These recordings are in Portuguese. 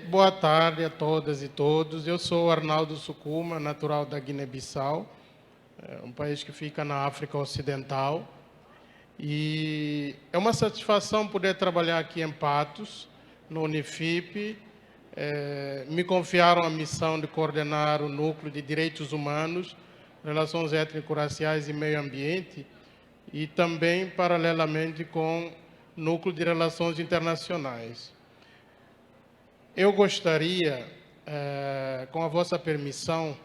Boa tarde a todas e todos. Eu sou Arnaldo Sukuma, natural da Guiné-Bissau, um país que fica na África Ocidental. E é uma satisfação poder trabalhar aqui em Patos, no Unifip. Me confiaram a missão de coordenar o Núcleo de Direitos Humanos, Relações Étnico-Raciais e Meio Ambiente, e também, paralelamente, com o Núcleo de Relações Internacionais. Eu gostaria, com a vossa permissão,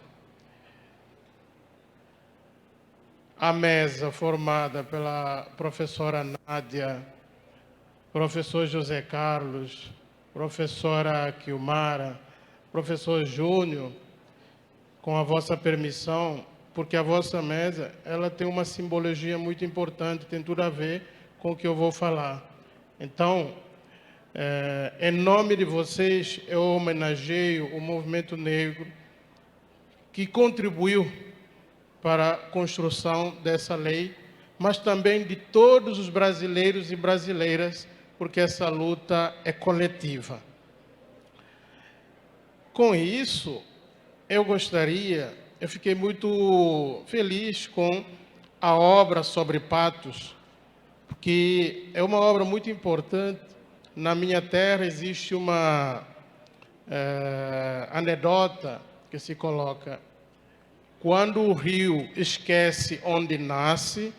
a mesa formada pela professora Nádia, professor José Carlos, professora Kilmara, professor Júnior, com a vossa permissão, porque a vossa mesa ela tem uma simbologia muito importante, tem tudo a ver com o que eu vou falar. Então, em nome de vocês, eu homenageio o movimento negro que contribuiu para a construção dessa lei, mas também de todos os brasileiros e brasileiras, porque essa luta é coletiva. Com isso, eu fiquei muito feliz com a obra sobre Patos, porque é uma obra muito importante. Na minha terra existe uma anedota que se coloca: quando o rio esquece onde nasce,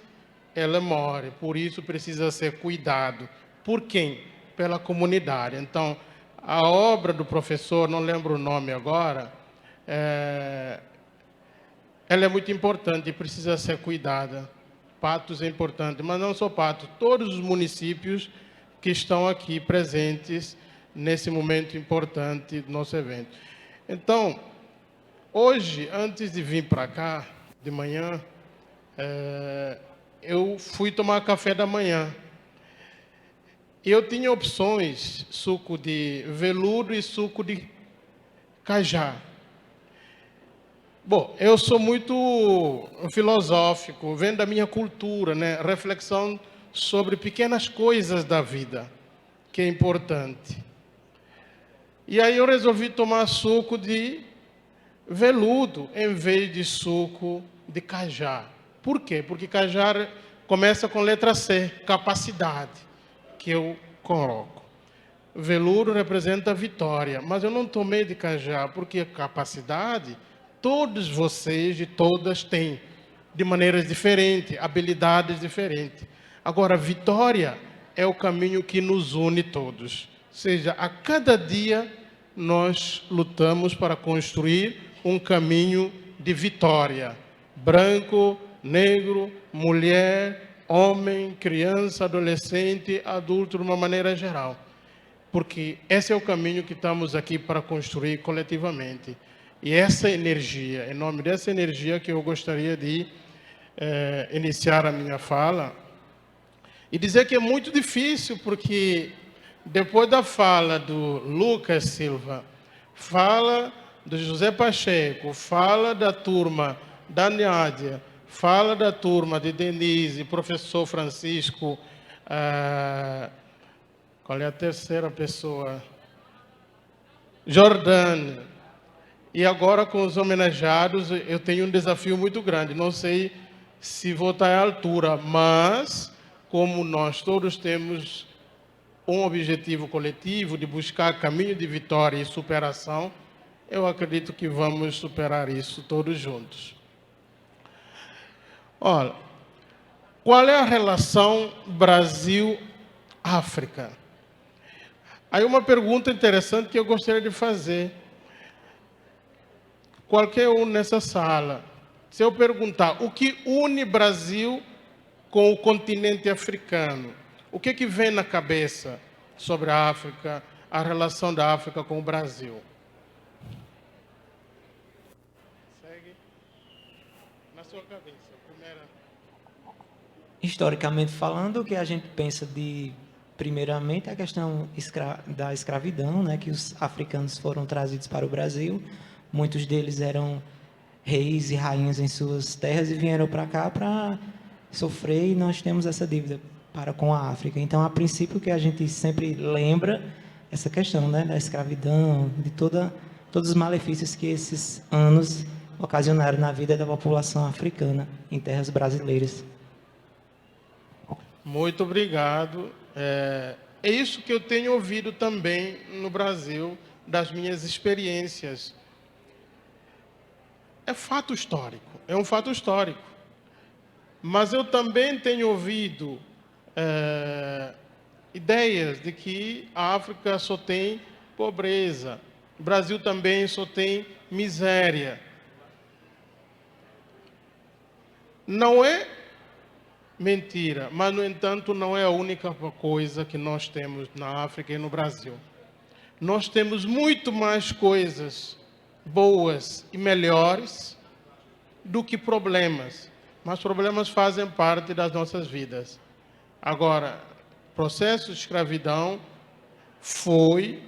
ela morre. Por isso precisa ser cuidado. Por quem? Pela comunidade. Então, a obra do professor, não lembro o nome agora, ela é muito importante e precisa ser cuidada. Patos é importante, mas não só Patos, todos os municípios que estão aqui presentes nesse momento importante do nosso evento. Então, hoje, antes de vir para cá, de manhã, eu fui tomar café da manhã. E eu tinha opções, suco de veludo e suco de cajá. Bom, eu sou muito filosófico, vendo da minha cultura, né? Reflexão sobre pequenas coisas da vida, que é importante. E aí eu resolvi tomar suco de veludo, em vez de suco de cajá. Por quê? Porque cajá começa com letra C, capacidade, que eu coloco. Veludo representa vitória, mas eu não tomei de cajá, porque capacidade todos vocês e todas têm, de maneiras diferentes, habilidades diferentes. Agora, vitória é o caminho que nos une todos. Ou seja, a cada dia nós lutamos para construir um caminho de vitória. Branco, negro, mulher, homem, criança, adolescente, adulto, de uma maneira geral. Porque esse é o caminho que estamos aqui para construir coletivamente. E essa energia, em nome dessa energia que eu gostaria de iniciar a minha fala, e dizer que é muito difícil, porque depois da fala do Lucas Silva, fala do José Pacheco, fala da turma da Nádia, fala da turma de Denise, professor Francisco, qual é a terceira pessoa? Jordane. E agora, com os homenageados, eu tenho um desafio muito grande. Não sei se vou estar à altura, mas, como nós todos temos um objetivo coletivo de buscar caminho de vitória e superação, eu acredito que vamos superar isso todos juntos. Olha, qual é a relação Brasil-África? Aí uma pergunta interessante que eu gostaria de fazer. Qualquer um nessa sala, se eu perguntar o que une Brasil com o continente africano, o que vem na cabeça sobre a África, a relação da África com o Brasil? Segue na sua cabeça. Primeira. Historicamente falando, o que a gente pensa primeiramente, a questão da escravidão, né, que os africanos foram trazidos para o Brasil. Muitos deles eram reis e rainhas em suas terras e vieram para cá para sofrer, e nós temos essa dívida para com a África. Então, a princípio, o que a gente sempre lembra essa questão, né, da escravidão, de todos os malefícios que esses anos ocasionaram na vida da população africana em terras brasileiras. Muito obrigado. É isso que eu tenho ouvido também no Brasil, das minhas experiências. É fato histórico, é um fato histórico. Mas eu também tenho ouvido ideias de que a África só tem pobreza, o Brasil também só tem miséria. Não é mentira, mas, no entanto, não é a única coisa que nós temos na África e no Brasil. Nós temos muito mais coisas boas e melhores do que problemas, mas problemas fazem parte das nossas vidas. Agora, o processo de escravidão foi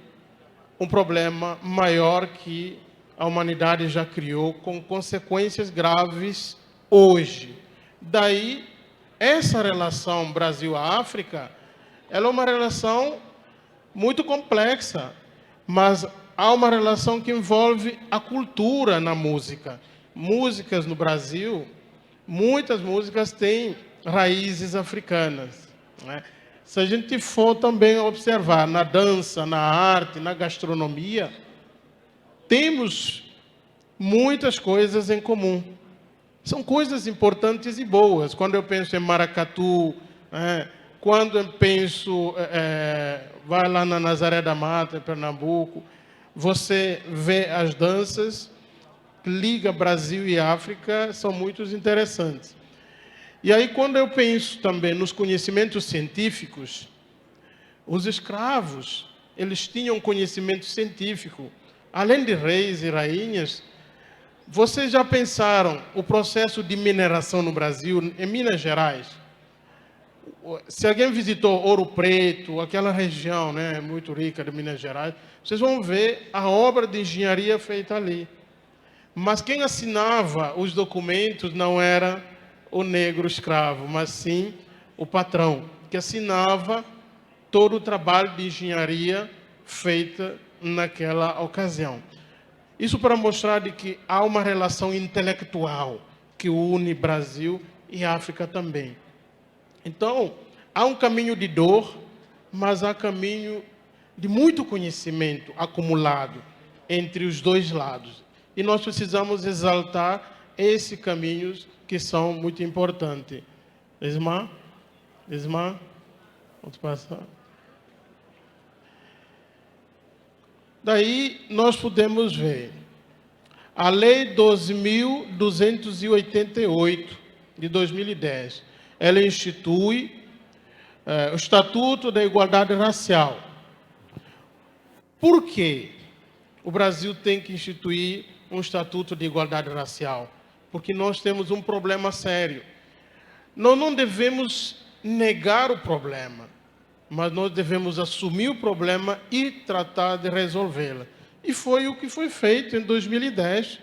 um problema maior que a humanidade já criou, com consequências graves hoje. Daí, essa relação Brasil-África, ela é uma relação muito complexa, mas há uma relação que envolve a cultura na música. Músicas no Brasil, muitas músicas têm raízes africanas, né? Se a gente for também observar na dança, na arte, na gastronomia, temos muitas coisas em comum. São coisas importantes e boas. Quando eu penso em maracatu, quando eu penso, vai lá na Nazaré da Mata, em Pernambuco, você vê as danças que ligam Brasil e África, são muito interessantes. E aí, quando eu penso também nos conhecimentos científicos, os escravos, eles tinham conhecimento científico. Além de reis e rainhas, vocês já pensaram o processo de mineração no Brasil, em Minas Gerais? Se alguém visitou Ouro Preto, aquela região, né, muito rica de Minas Gerais, vocês vão ver a obra de engenharia feita ali. Mas quem assinava os documentos não era o negro escravo, mas sim o patrão, que assinava todo o trabalho de engenharia feita naquela ocasião. Isso para mostrar de que há uma relação intelectual que une Brasil e África também. Então, há um caminho de dor, mas há caminho de muito conhecimento acumulado entre os dois lados. E nós precisamos exaltar esses caminhos que são muito importantes. Isma, vamos passar. Daí nós podemos ver a Lei 12.288 de 2010. Ela institui o Estatuto da Igualdade Racial. Por que o Brasil tem que instituir um Estatuto de Igualdade Racial? Porque nós temos um problema sério. Nós não devemos negar o problema, mas nós devemos assumir o problema e tratar de resolvê-lo. E foi o que foi feito em 2010.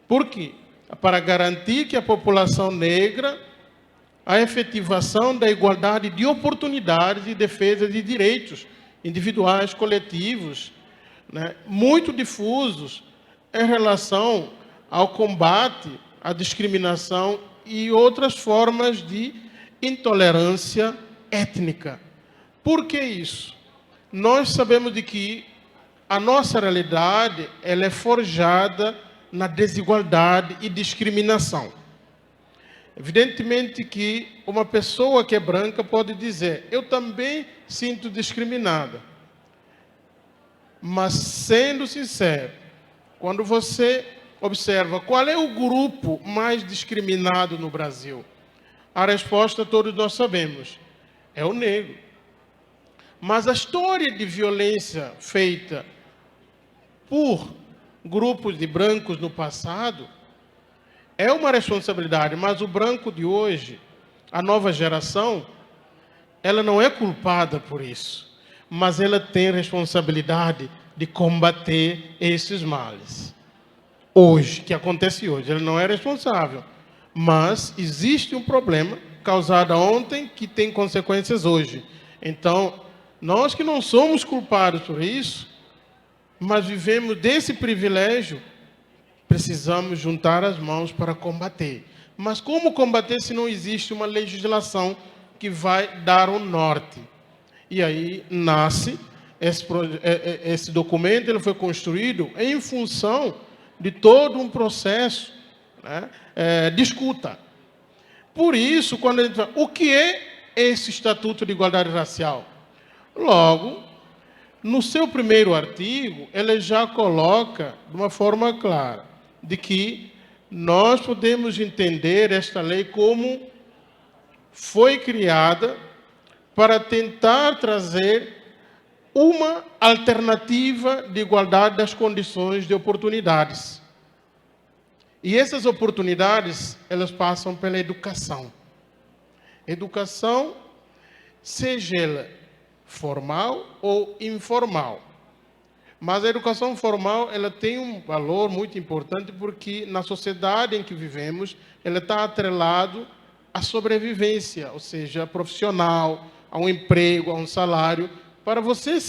Por quê? Para garantir que a população negra, a efetivação da igualdade de oportunidades e defesa de direitos individuais, coletivos, né, muito difusos em relação ao combate à discriminação e outras formas de intolerância étnica. Por que isso? Nós sabemos de que a nossa realidade ela é forjada na desigualdade e discriminação. Evidentemente que uma pessoa que é branca pode dizer, eu também sinto discriminada. Mas, sendo sincero, quando você observa qual é o grupo mais discriminado no Brasil, a resposta todos nós sabemos, é o negro. Mas a história de violência feita por grupos de brancos no passado é uma responsabilidade, mas o branco de hoje, a nova geração, ela não é culpada por isso, mas ela tem responsabilidade de combater esses males. Hoje, que acontece hoje, ela não é responsável, mas existe um problema causado ontem que tem consequências hoje. Então, Nós que não somos culpados por isso, mas vivemos desse privilégio, precisamos juntar as mãos para combater. Mas como combater se não existe uma legislação que vai dar o norte? E aí nasce esse documento, ele foi construído em função de todo um processo, né, de escuta. Por isso, quando a gente fala, o que é esse Estatuto de Igualdade Racial? Logo, no seu primeiro artigo, ele já coloca de uma forma clara de que nós podemos entender esta lei como foi criada para tentar trazer uma alternativa de igualdade das condições de oportunidades. E essas oportunidades, elas passam pela educação. Educação, seja ela formal ou informal. Mas a educação formal, ela tem um valor muito importante porque na sociedade em que vivemos, ela está atrelado à sobrevivência, ou seja, profissional, a um emprego, a um salário, para você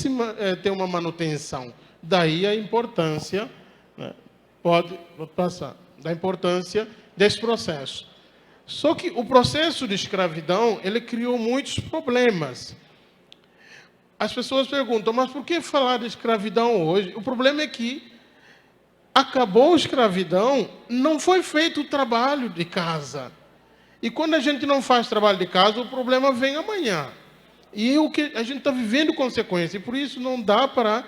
ter uma manutenção. Daí a importância, né, pode passar, da importância desse processo. Só que o processo de escravidão, ele criou muitos problemas. As pessoas perguntam, mas por que falar de escravidão hoje? O problema é que acabou a escravidão, não foi feito o trabalho de casa. E quando a gente não faz trabalho de casa, o problema vem amanhã. E o que a gente está vivendo consequência. E por isso não dá para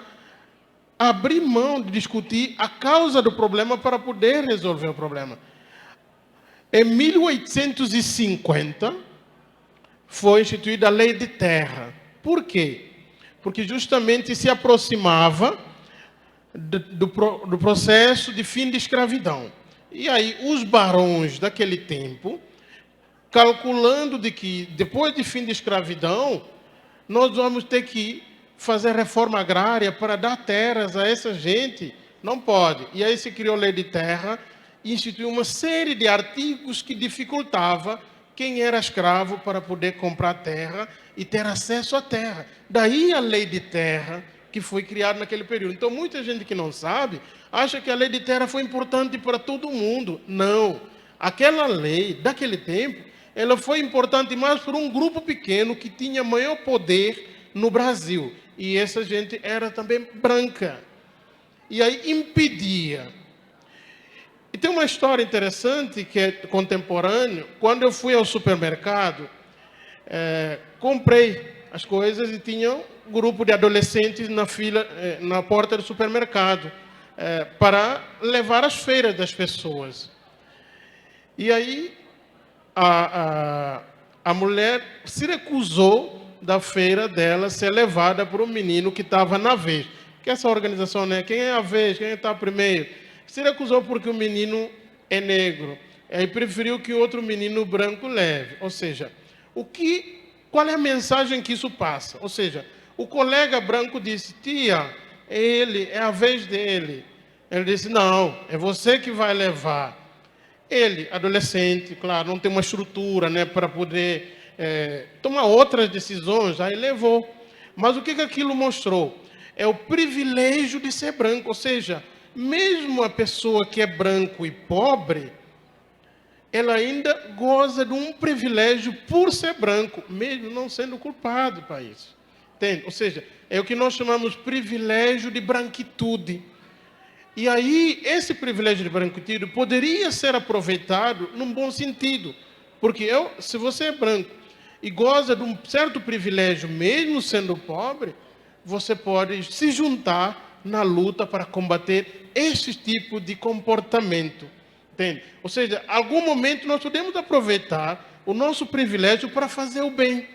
abrir mão de discutir a causa do problema para poder resolver o problema. Em 1850, foi instituída a Lei de Terra. Por quê? Porque justamente se aproximava do processo de fim de escravidão. E aí os barões daquele tempo, calculando de que depois de fim de escravidão, nós vamos ter que fazer reforma agrária para dar terras a essa gente, não pode. E aí se criou a Lei de Terra e instituiu uma série de artigos que dificultava quem era escravo para poder comprar terra e ter acesso à terra. Daí a Lei de Terra, que foi criada naquele período. Então, muita gente que não sabe, acha que a Lei de Terra foi importante para todo mundo. Não. Aquela lei, daquele tempo, ela foi importante mais para um grupo pequeno que tinha maior poder no Brasil. E essa gente era também branca. E aí impedia. E tem uma história interessante que é contemporânea. Quando eu fui ao supermercado, comprei as coisas e tinha um grupo de adolescentes na fila, na porta do supermercado, para levar as feiras das pessoas. E aí a mulher se recusou da feira dela ser levada por um menino que estava na vez. Que essa organização, né? Quem é a vez? Quem está primeiro? Se recusou porque o menino é negro. Aí preferiu que outro menino branco leve. Ou seja, qual é a mensagem que isso passa? Ou seja, o colega branco disse, tia, é a vez dele. Ele disse, não, é você que vai levar. Ele, adolescente, claro, não tem uma estrutura, né, para poder tomar outras decisões, aí levou. Mas o que aquilo mostrou? É o privilégio de ser branco, ou seja, mesmo a pessoa que é branco e pobre, ela ainda goza de um privilégio por ser branco, mesmo não sendo culpado para isso. Entende? Ou seja, é o que nós chamamos privilégio de branquitude. E aí, esse privilégio de branquitude poderia ser aproveitado num bom sentido. Porque se você é branco e goza de um certo privilégio, mesmo sendo pobre, você pode se juntar na luta para combater esse tipo de comportamento. Entende? Ou seja, em algum momento nós podemos aproveitar o nosso privilégio para fazer o bem.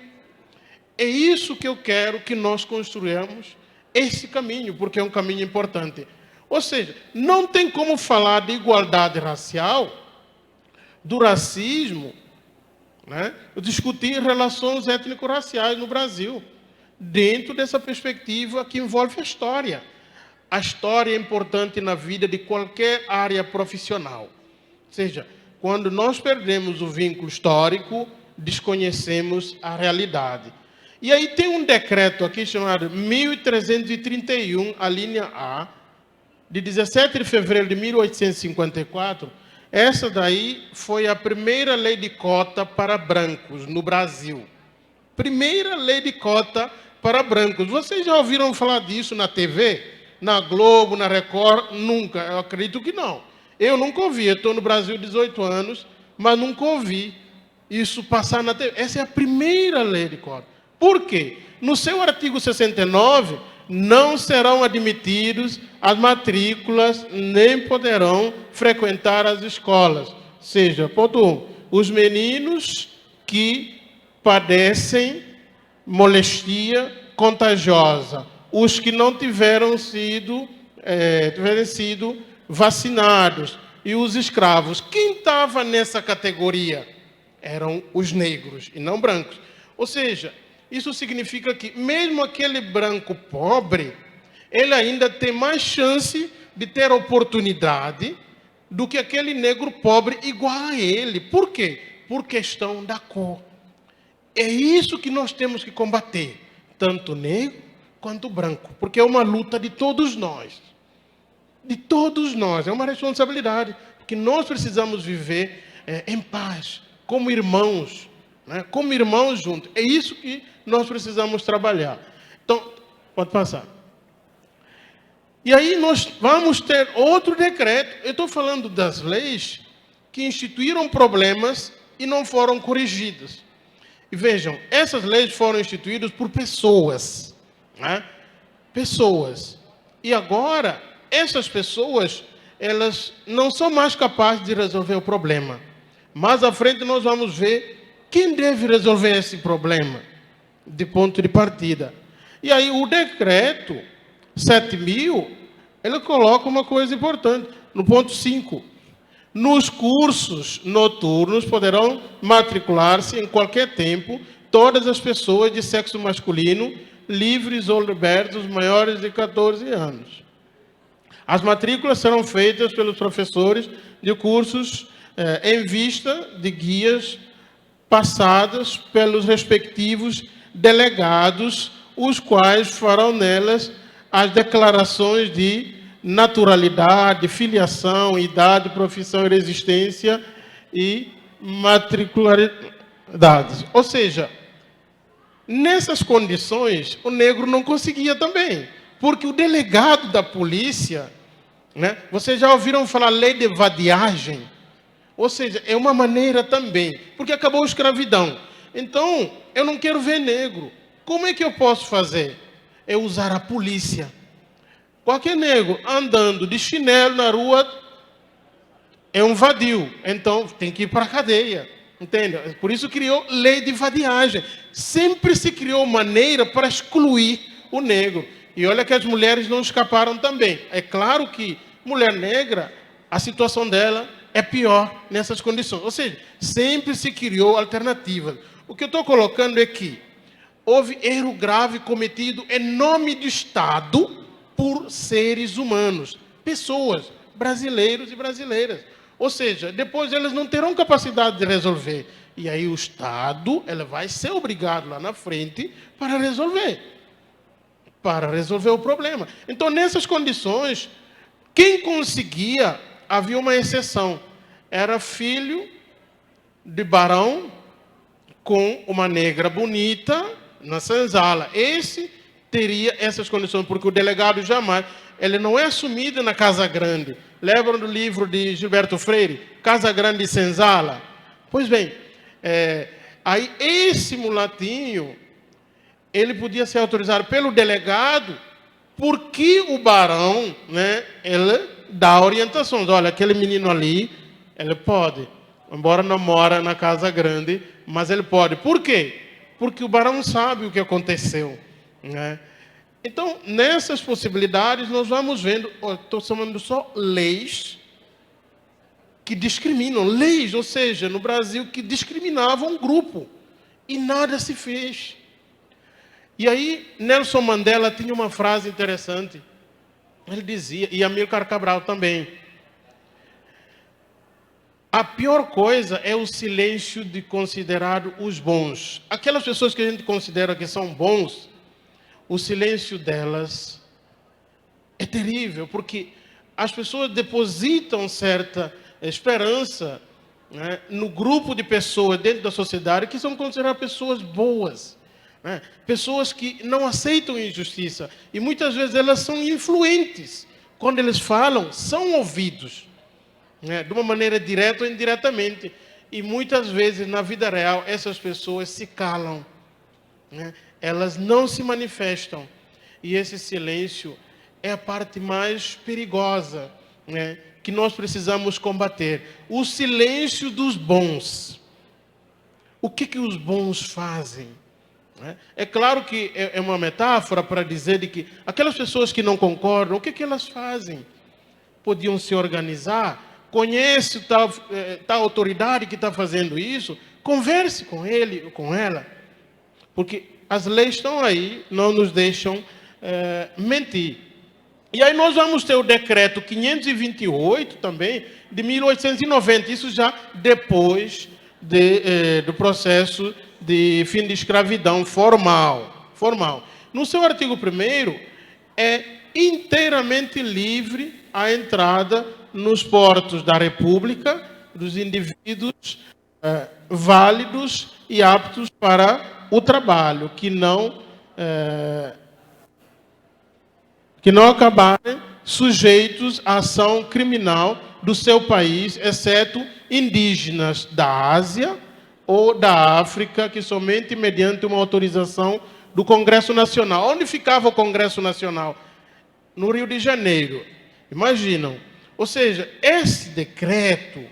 É isso que eu quero que nós construamos esse caminho, porque é um caminho importante. Ou seja, não tem como falar de igualdade racial, do racismo, né, discutir relações étnico-raciais no Brasil, dentro dessa perspectiva que envolve a história. A história é importante na vida de qualquer área profissional. Ou seja, quando nós perdemos o vínculo histórico, desconhecemos a realidade. E aí tem um decreto aqui chamado 1331, a linha A, de 17 de fevereiro de 1854. Essa daí foi a primeira lei de cota para brancos no Brasil. Primeira lei de cota para brancos. Vocês já ouviram falar disso na TV? Na Globo, na Record? Nunca. Eu acredito que não. Eu nunca ouvi. Eu estou no Brasil há 18 anos, mas nunca ouvi isso passar na TV. Essa é a primeira lei de cota. Por quê? No seu artigo 69, não serão admitidos as matrículas, nem poderão frequentar as escolas. Ou seja, ponto 1, os meninos que padecem molestia contagiosa, os que não tiveram sido vacinados e os escravos. Quem estava nessa categoria? Eram os negros e não brancos. Ou seja, isso significa que mesmo aquele branco pobre, ele ainda tem mais chance de ter oportunidade do que aquele negro pobre igual a ele. Por quê? Por questão da cor. É isso que nós temos que combater, tanto o negro quanto o branco, porque é uma luta de todos nós. De todos nós, é uma responsabilidade, porque nós precisamos viver em paz, como irmãos, né? Como irmãos juntos. É isso que nós precisamos trabalhar. Então, pode passar. E aí nós vamos ter outro decreto. Eu estou falando das leis que instituíram problemas e não foram corrigidas. E vejam, essas leis foram instituídas por pessoas, né? Pessoas. E agora, essas pessoas, elas não são mais capazes de resolver o problema. Mais à frente nós vamos ver quem deve resolver esse problema, de ponto de partida. E aí o decreto 7.000, ele coloca uma coisa importante, no ponto 5. Nos cursos noturnos poderão matricular-se em qualquer tempo todas as pessoas de sexo masculino, livres ou libertos, maiores de 14 anos. As matrículas serão feitas pelos professores de cursos em vista de guias passadas pelos respectivos delegados, os quais farão nelas as declarações de naturalidade, filiação, idade, profissão e resistência e matricularidades. Ou seja, nessas condições, o negro não conseguia também, porque o delegado da polícia, né, vocês já ouviram falar lei de vadiagem? Ou seja, é uma maneira também, porque acabou a escravidão. Então, eu não quero ver negro. Como é que eu posso fazer? É usar a polícia. Qualquer negro andando de chinelo na rua é um vadio. Então, tem que ir para a cadeia. Entende? Por isso criou lei de vadiagem. Sempre se criou maneira para excluir o negro. E olha que as mulheres não escaparam também. É claro que mulher negra, a situação dela é pior nessas condições. Ou seja, sempre se criou alternativas. O que eu estou colocando é que houve erro grave cometido em nome do Estado por seres humanos, pessoas, brasileiros e brasileiras. Ou seja, depois eles não terão capacidade de resolver. E aí o Estado vai ser obrigado lá na frente para resolver o problema. Então, nessas condições, quem conseguia, havia uma exceção. Era filho de barão com uma negra bonita na senzala. Esse teria essas condições, porque o delegado jamais, ele não é assumido na Casa Grande. Lembram do livro de Gilberto Freire, Casa Grande e Senzala? Pois bem, aí esse mulatinho, ele podia ser autorizado pelo delegado, porque o barão, né, ele dá orientações. Olha, aquele menino ali, ele pode, embora não mora na Casa Grande, mas ele pode. Por quê? Porque o barão sabe o que aconteceu, né? Então, nessas possibilidades, nós vamos vendo, estou chamando só leis que discriminam, leis, ou seja, no Brasil, que discriminavam um grupo, e nada se fez. E aí, Nelson Mandela tinha uma frase interessante, ele dizia, e Amílcar Cabral também, A pior coisa é o silêncio de considerar os bons. Aquelas pessoas que a gente considera que são bons, o silêncio delas é terrível, porque as pessoas depositam certa esperança, né, no grupo de pessoas dentro da sociedade que são consideradas pessoas boas, né, pessoas que não aceitam injustiça. E muitas vezes elas são influentes. Quando eles falam, são ouvidos, né, de uma maneira direta ou indiretamente. E muitas vezes, na vida real, essas pessoas se calam, né, elas não se manifestam. E esse silêncio é a parte mais perigosa, né, que nós precisamos combater. O silêncio dos bons. O que os bons fazem? É claro que é uma metáfora para dizer de que aquelas pessoas que não concordam, o que elas fazem? Podiam se organizar, conhece tal autoridade que está fazendo isso, converse com ele ou com ela, porque as leis estão aí, não nos deixam mentir. E aí nós vamos ter o decreto 528 também, de 1890, isso já depois do processo de fim de escravidão formal. No seu artigo 1º, é inteiramente livre a entrada nos portos da República dos indivíduos válidos e aptos para o trabalho, que não acabarem sujeitos à ação criminal do seu país, exceto indígenas da Ásia ou da África, que somente mediante uma autorização do Congresso Nacional. Onde ficava o Congresso Nacional? No Rio de Janeiro. Imaginam. Ou seja, esse decreto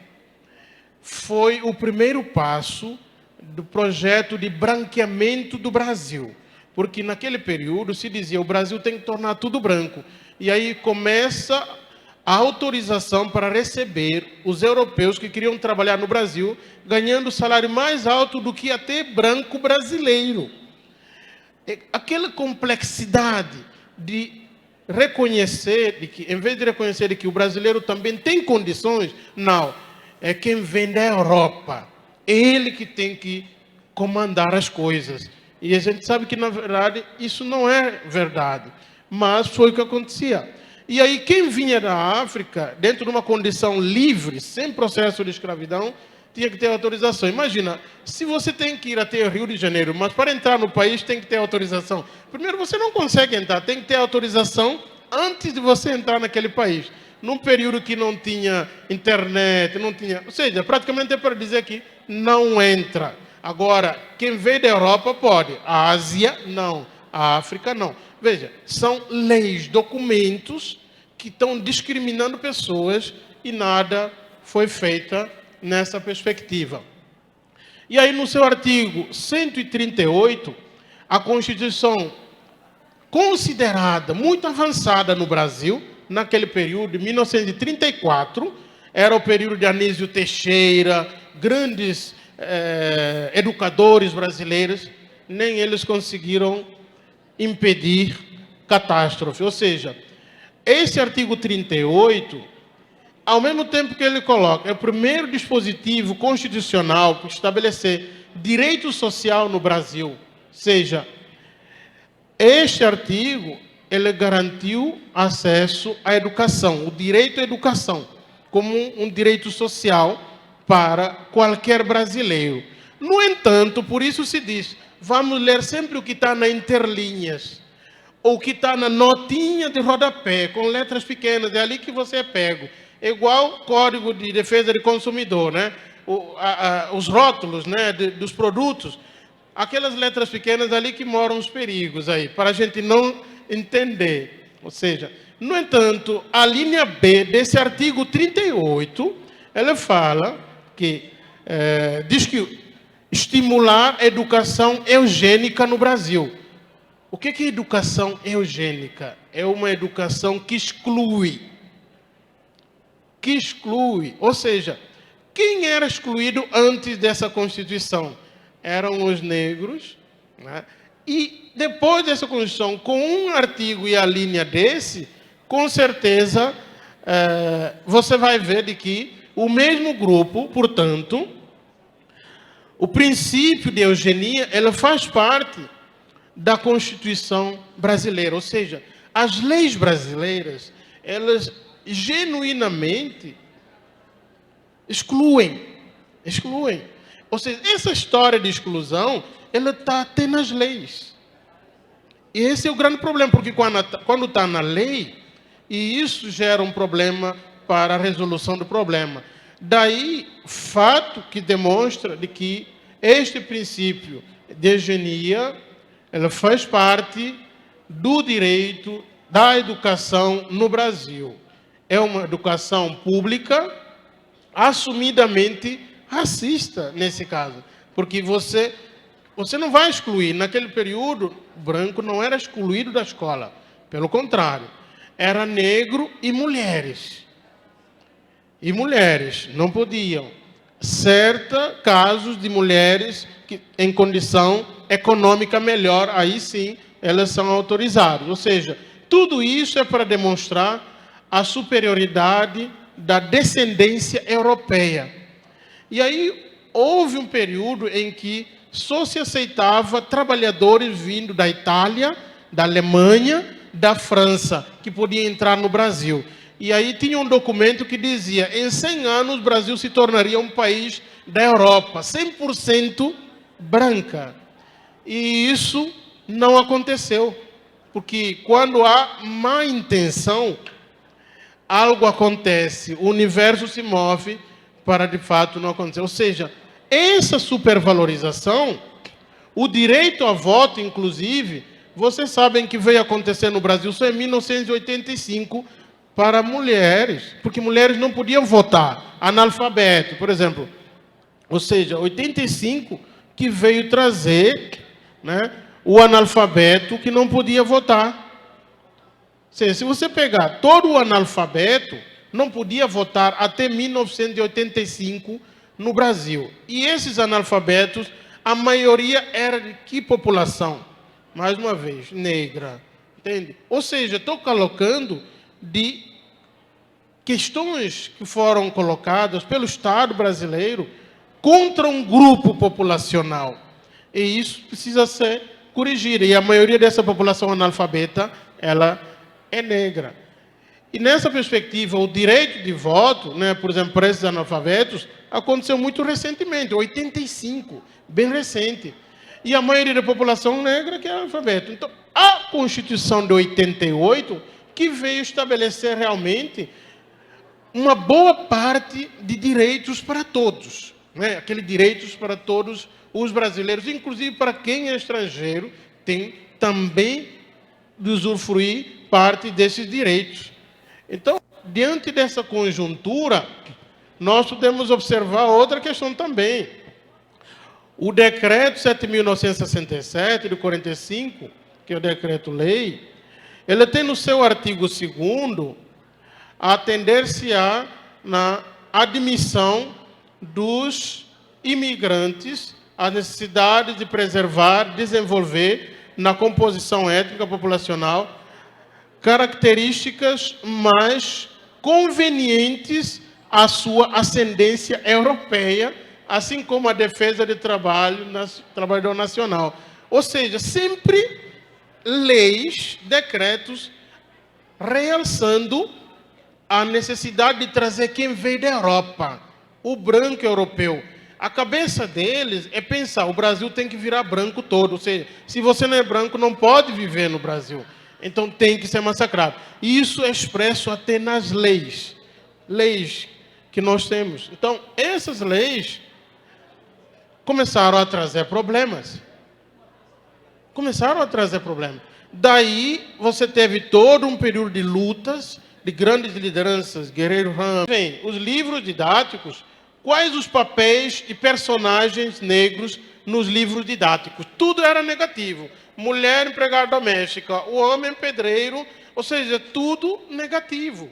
foi o primeiro passo do projeto de branqueamento do Brasil. Porque naquele período se dizia o Brasil tem que tornar tudo branco. E aí começa a autorização para receber os europeus que queriam trabalhar no Brasil, ganhando salário mais alto do que até branco brasileiro. Aquela complexidade de reconhecer, de que, em vez de reconhecer de que o brasileiro também tem condições, não, é quem vem da Europa, é ele que tem que comandar as coisas. E a gente sabe que, na verdade, isso não é verdade. Mas foi o que acontecia. E aí, quem vinha da África, dentro de uma condição livre, sem processo de escravidão, tinha que ter autorização. Imagina, se você tem que ir até o Rio de Janeiro, mas para entrar no país tem que ter autorização. Primeiro, você não consegue entrar, tem que ter autorização antes de você entrar naquele país. Num período que não tinha internet, não tinha... Ou seja, praticamente é para dizer que não entra. Agora, quem veio da Europa pode, a Ásia não, a África não. Veja, são leis, documentos que estão discriminando pessoas e nada foi feito nessa perspectiva. E aí, no seu artigo 138, a Constituição, considerada muito avançada no Brasil, naquele período, de 1934, era o período de Anísio Teixeira, grandes educadores brasileiros, nem eles conseguiram impedir catástrofe. Ou seja, esse artigo 38, ao mesmo tempo que ele coloca, é o primeiro dispositivo constitucional para estabelecer direito social no Brasil. Ou seja, este artigo, ele garantiu acesso à educação, o direito à educação, como um direito social para qualquer brasileiro. No entanto, por isso se diz, vamos ler sempre o que está nas interlinhas, ou o que está na notinha de rodapé, com letras pequenas, é ali que você é pego. É igual Código de Defesa do Consumidor, né? Os rótulos, né, dos produtos, aquelas letras pequenas ali que moram os perigos aí, para a gente não entender. Ou seja, no entanto, a linha B desse artigo 38, ela fala que, diz que estimular a educação eugênica no Brasil. O que é educação eugênica? É uma educação que exclui. Ou seja, quem era excluído antes dessa Constituição? Eram os negros, né? E depois dessa Constituição, com um artigo e a linha desse, com certeza, você vai ver de que o mesmo grupo, portanto, o princípio de eugenia, ela faz parte da Constituição brasileira, ou seja, as leis brasileiras, elas genuinamente excluem. Ou seja, essa história de exclusão, ela está até nas leis. E esse é o grande problema, porque quando está na lei, e isso gera um problema para a resolução do problema. Daí, fato que demonstra de que este princípio de eugenia, ela faz parte do direito da educação no Brasil. É uma educação pública, assumidamente racista, nesse caso. Porque você não vai excluir. Naquele período, o branco não era excluído da escola. Pelo contrário, era negro e mulheres. E mulheres não podiam. Casos de mulheres que, em condição econômica melhor, aí sim, elas são autorizadas. Ou seja, tudo isso é para demonstrar a superioridade da descendência europeia. E aí houve um período em que só se aceitava trabalhadores vindo da Itália, da Alemanha, da França, que podiam entrar no Brasil. E aí tinha um documento que dizia, em 100 anos o Brasil se tornaria um país da Europa, 100% branca. E isso não aconteceu, porque quando há má intenção, algo acontece, o universo se move para de fato não acontecer. Ou seja, essa supervalorização, o direito a voto, inclusive, vocês sabem que veio acontecer no Brasil só em 1985 para mulheres, porque mulheres não podiam votar, analfabeto, por exemplo. Ou seja, 85 que veio trazer, né, o analfabeto que não podia votar. Se você pegar todo o analfabeto, não podia votar até 1985 no Brasil. E esses analfabetos, a maioria era de que população? Mais uma vez, negra. Entende? Ou seja, estou colocando de questões que foram colocadas pelo Estado brasileiro contra um grupo populacional. E isso precisa ser corrigido. E a maioria dessa população analfabeta, ela é negra. E nessa perspectiva, o direito de voto, né, por exemplo, para esses analfabetos, aconteceu muito recentemente, 85, bem recente. E a maioria da população negra que é analfabeto. Então, a Constituição de 88, que veio estabelecer realmente uma boa parte de direitos para todos. Né? Aqueles direitos para todos os brasileiros, inclusive para quem é estrangeiro, tem também de usufruir parte desses direitos. Então, diante dessa conjuntura, nós podemos observar outra questão também. O decreto 7.967, de 45, que é o decreto-lei, ele tem no seu artigo 2º atender-se-á na admissão dos imigrantes a necessidade de preservar, desenvolver na composição étnica populacional características mais convenientes à sua ascendência europeia, assim como a defesa de trabalhador nacional. Ou seja, sempre leis, decretos, realçando a necessidade de trazer quem veio da Europa, o branco europeu. A cabeça deles é pensar, o Brasil tem que virar branco todo, ou seja, se você não é branco, não pode viver no Brasil. Então tem que ser massacrado. E isso é expresso até nas leis que nós temos. Então, essas leis começaram a trazer problemas. Daí, você teve todo um período de lutas, de grandes lideranças, Guerreiro Ramos. Vem, os livros didáticos, quais os papéis e personagens negros nos livros didáticos? Tudo era negativo. Mulher empregada doméstica, o homem pedreiro, ou seja, tudo negativo.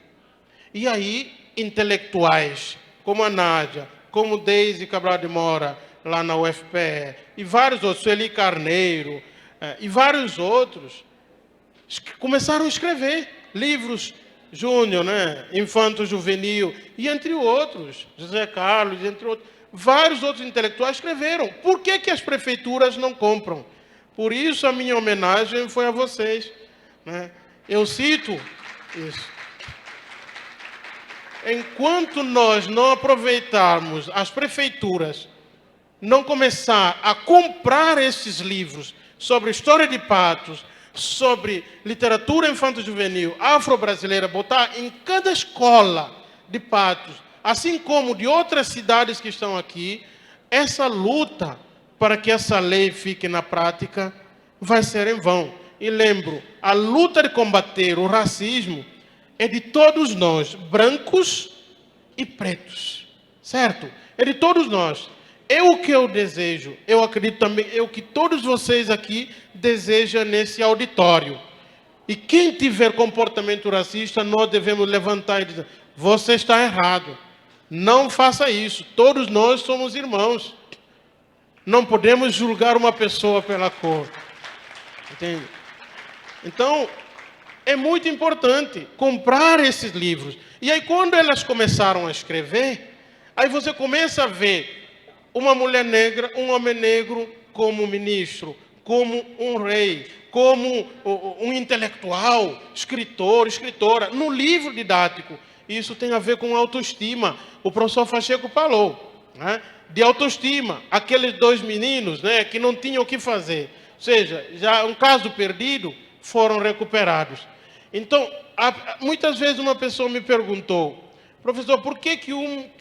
E aí, intelectuais, como a Nádia, como Deise Cabral de Moura, lá na UFPE, e vários outros, Sueli Carneiro, e vários outros, começaram a escrever livros Júnior, né? Infanto Juvenil, e entre outros, José Carlos, entre outros, vários outros intelectuais escreveram. Por que que as prefeituras não compram? Por isso a minha homenagem foi a vocês, né? Eu cito isso. Enquanto nós não aproveitarmos as prefeituras, não começar a comprar esses livros sobre história de Patos, sobre literatura infanto-juvenil afro-brasileira, botar em cada escola de Patos, assim como de outras cidades que estão aqui, essa luta para que essa lei fique na prática vai ser em vão. E lembro, a luta de combater o racismo é de todos nós, brancos e pretos, certo? É de todos nós. É o que eu desejo, eu acredito também, é o que todos vocês aqui desejam nesse auditório. E quem tiver comportamento racista, nós devemos levantar e dizer: você está errado, não faça isso, todos nós somos irmãos. Não podemos julgar uma pessoa pela cor. Entende? Então, é muito importante comprar esses livros. E aí, quando elas começaram a escrever, aí você começa a ver uma mulher negra, um homem negro como ministro, como um rei, como um intelectual, escritor, escritora, no livro didático. Isso tem a ver com autoestima. O professor Pacheco falou, né, de autoestima. Aqueles dois meninos, né, que não tinham o que fazer, ou seja, já um caso perdido, foram recuperados. Então, muitas vezes uma pessoa me perguntou: professor, por que que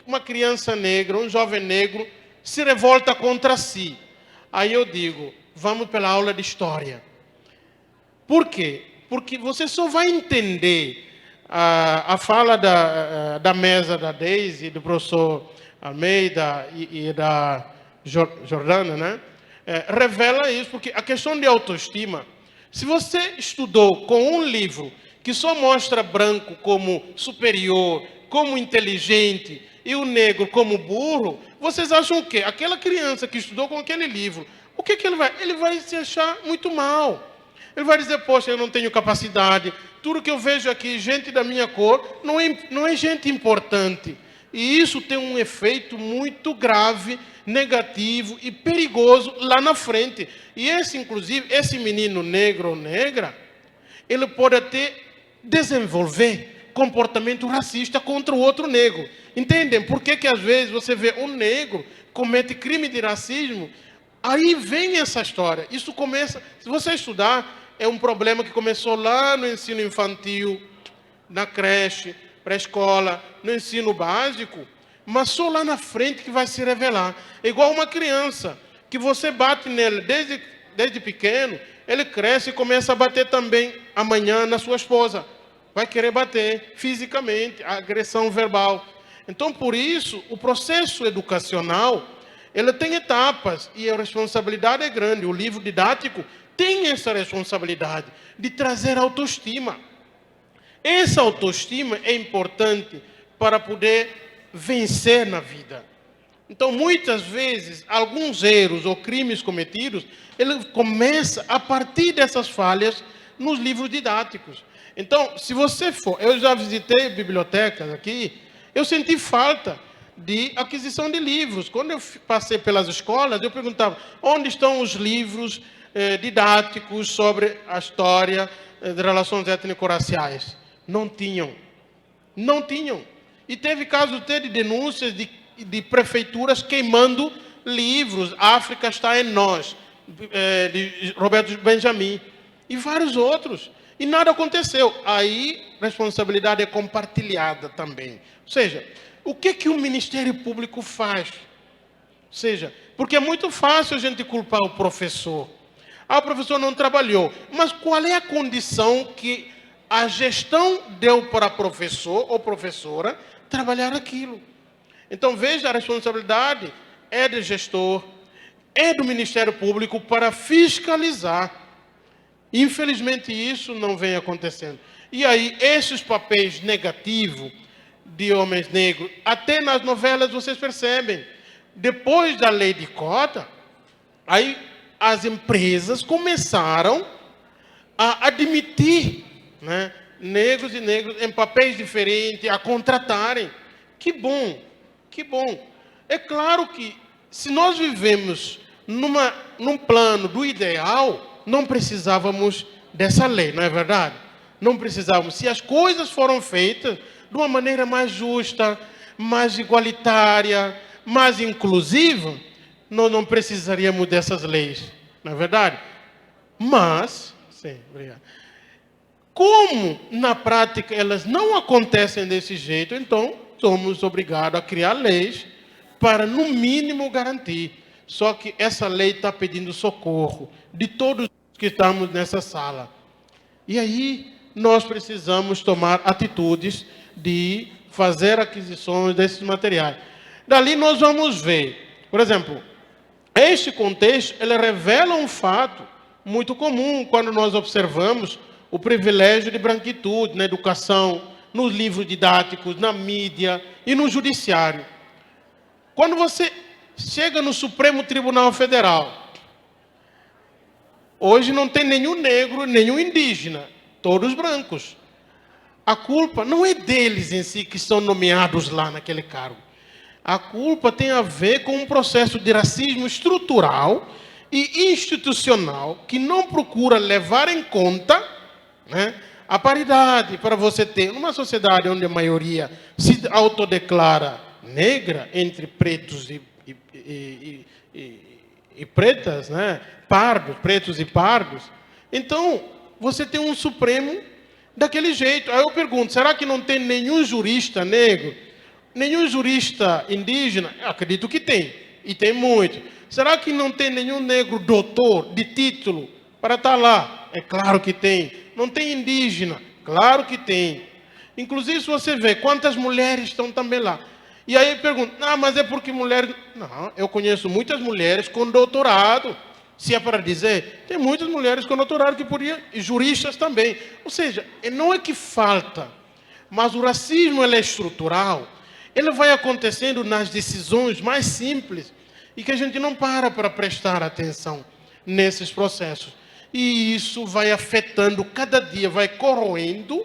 uma criança negra, um jovem negro, se revolta contra si? Aí eu digo: vamos pela aula de história. Por quê? Porque você só vai entender a fala da mesa da Deise, do professor Almeida e da Jordana, né? Revela isso, porque a questão de autoestima, se você estudou com um livro que só mostra branco como superior, como inteligente, e o negro como burro, vocês acham o quê? Aquela criança que estudou com aquele livro, o que ele vai? Ele vai se achar muito mal. Ele vai dizer: poxa, eu não tenho capacidade, tudo que eu vejo aqui, gente da minha cor, não é gente importante. E isso tem um efeito muito grave, negativo e perigoso lá na frente. E inclusive, esse menino negro ou negra, ele pode até desenvolver comportamento racista contra o outro negro. Entendem? Por que às vezes você vê um negro comete crime de racismo? Aí vem essa história. Isso começa, se você estudar, é um problema que começou lá no ensino infantil, na creche, pré-escola, no ensino básico, mas só lá na frente que vai se revelar. É igual uma criança, que você bate nele desde pequeno, ele cresce e começa a bater também amanhã na sua esposa. Vai querer bater fisicamente, agressão verbal. Então, por isso, o processo educacional, ele tem etapas e a responsabilidade é grande. O livro didático tem essa responsabilidade de trazer autoestima. Essa autoestima é importante para poder vencer na vida. Então, muitas vezes, alguns erros ou crimes cometidos, ele começa a partir dessas falhas nos livros didáticos. Então, se você for... Eu já visitei bibliotecas aqui, eu senti falta de aquisição de livros. Quando eu passei pelas escolas, eu perguntava: onde estão os livros didáticos sobre a história de relações étnico-raciais? Não tinham. Não tinham. E teve casos até de denúncias de prefeituras queimando livros. África está em nós, de Roberto Benjamin. E vários outros. E nada aconteceu. Aí, responsabilidade é compartilhada também. Ou seja, o que o Ministério Público faz? Ou seja, porque é muito fácil a gente culpar o professor. Ah, o professor não trabalhou. Mas qual é a condição que a gestão deu para professor ou professora trabalhar aquilo? Então, veja, a responsabilidade é do gestor, é do Ministério Público para fiscalizar. Infelizmente, isso não vem acontecendo. E aí, esses papéis negativos de homens negros, até nas novelas vocês percebem, depois da lei de cota, aí as empresas começaram a admitir, né, negros e negros em papéis diferentes, a contratarem. Que bom, que bom. É claro que se nós vivemos num plano do ideal, não precisávamos dessa lei, não é verdade? Não precisávamos. Se as coisas foram feitas de uma maneira mais justa, mais igualitária, mais inclusiva, nós não precisaríamos dessas leis, não é verdade? Mas, sim, obrigado. Como na prática elas não acontecem desse jeito, então somos obrigados a criar leis para, no mínimo, garantir. Só que essa lei está pedindo socorro de todos que estamos nessa sala. E aí nós precisamos tomar atitudes de fazer aquisições desses materiais. Dali nós vamos ver, por exemplo, este contexto, ele revela um fato muito comum quando nós observamos o privilégio de branquitude na educação, nos livros didáticos, na mídia e no judiciário. Quando você chega no Supremo Tribunal Federal, hoje não tem nenhum negro, nenhum indígena, todos brancos. A culpa não é deles em si que são nomeados lá naquele cargo. A culpa tem a ver com um processo de racismo estrutural e institucional que não procura levar em conta, né, a paridade para você ter numa sociedade onde a maioria se autodeclara negra, entre pretos e pretas, né, pardos, pretos e pardos. Então, você tem um Supremo daquele jeito. Aí eu pergunto, será que não tem nenhum jurista negro? Nenhum jurista indígena? Eu acredito que tem, e tem muito. Será que não tem nenhum negro doutor de título para estar lá? É claro que tem. Não tem indígena? Claro que tem. Inclusive, se você vê quantas mulheres estão também lá. E aí eu pergunto, mas é porque mulheres... Não, eu conheço muitas mulheres com doutorado. Se é para dizer, tem muitas mulheres com doutorado que podiam, e juristas também. Ou seja, não é que falta, mas o racismo ele é estrutural. Ele vai acontecendo nas decisões mais simples e que a gente não para prestar atenção nesses processos. E isso vai afetando cada dia, vai corroendo,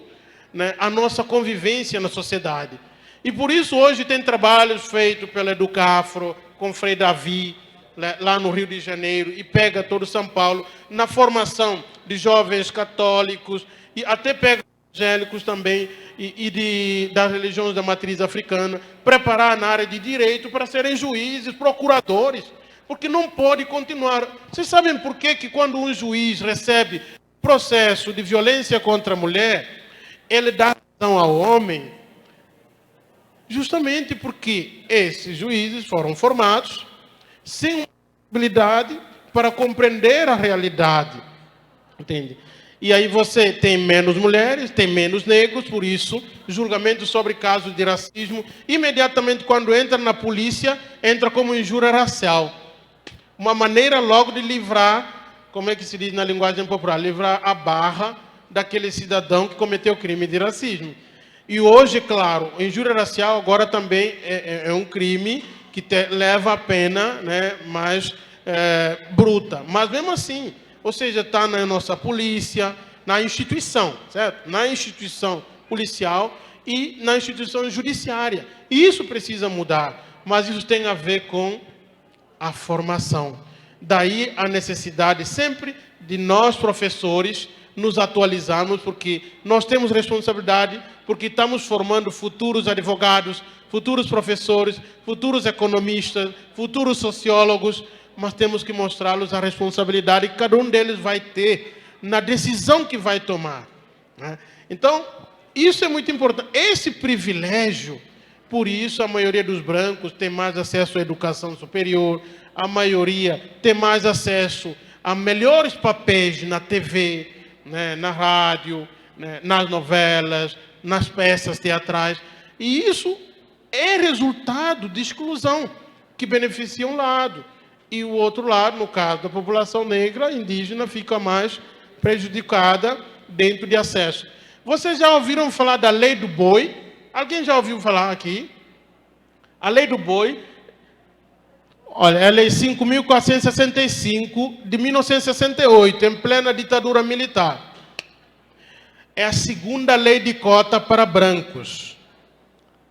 né, a nossa convivência na sociedade. E por isso hoje tem trabalhos feitos pela Educafro, com Frei Davi, lá no Rio de Janeiro, e pega todo São Paulo, na formação de jovens católicos, e até pega evangélicos também, das religiões da matriz africana, preparar na área de direito para serem juízes, procuradores, porque não pode continuar. Vocês sabem por que quando um juiz recebe processo de violência contra a mulher, ele dá razão ao homem? Justamente porque esses juízes foram formados sem habilidade para compreender a realidade, entende? E aí você tem menos mulheres, tem menos negros, por isso, julgamento sobre casos de racismo, imediatamente quando entra na polícia, entra como injúria racial. Uma maneira logo de livrar, como é que se diz na linguagem popular, livrar a barra daquele cidadão que cometeu crime de racismo. E hoje, claro, injúria racial agora também é um crime que leva a pena, né, mais bruta. Mas mesmo assim, ou seja, está na nossa polícia, na instituição, certo? Na instituição policial e na instituição judiciária. E isso precisa mudar, mas isso tem a ver com a formação. Daí a necessidade sempre de nós, professores, nos atualizarmos, porque nós temos responsabilidade, porque estamos formando futuros advogados, futuros professores, futuros economistas, futuros sociólogos, mas temos que mostrá-los a responsabilidade que cada um deles vai ter na decisão que vai tomar, né? Então, isso é muito importante. Esse privilégio, por isso a maioria dos brancos tem mais acesso à educação superior, a maioria tem mais acesso a melhores papéis na TV, né, na rádio, né, nas novelas, nas peças teatrais. E isso é resultado de exclusão, que beneficia um lado. E o outro lado, no caso da população negra, indígena, fica mais prejudicada dentro de acesso. Vocês já ouviram falar da Lei do Boi? Alguém já ouviu falar aqui? A Lei do Boi, olha, é a Lei 5.465 de 1968, em plena ditadura militar. é a segunda lei de cota para brancos.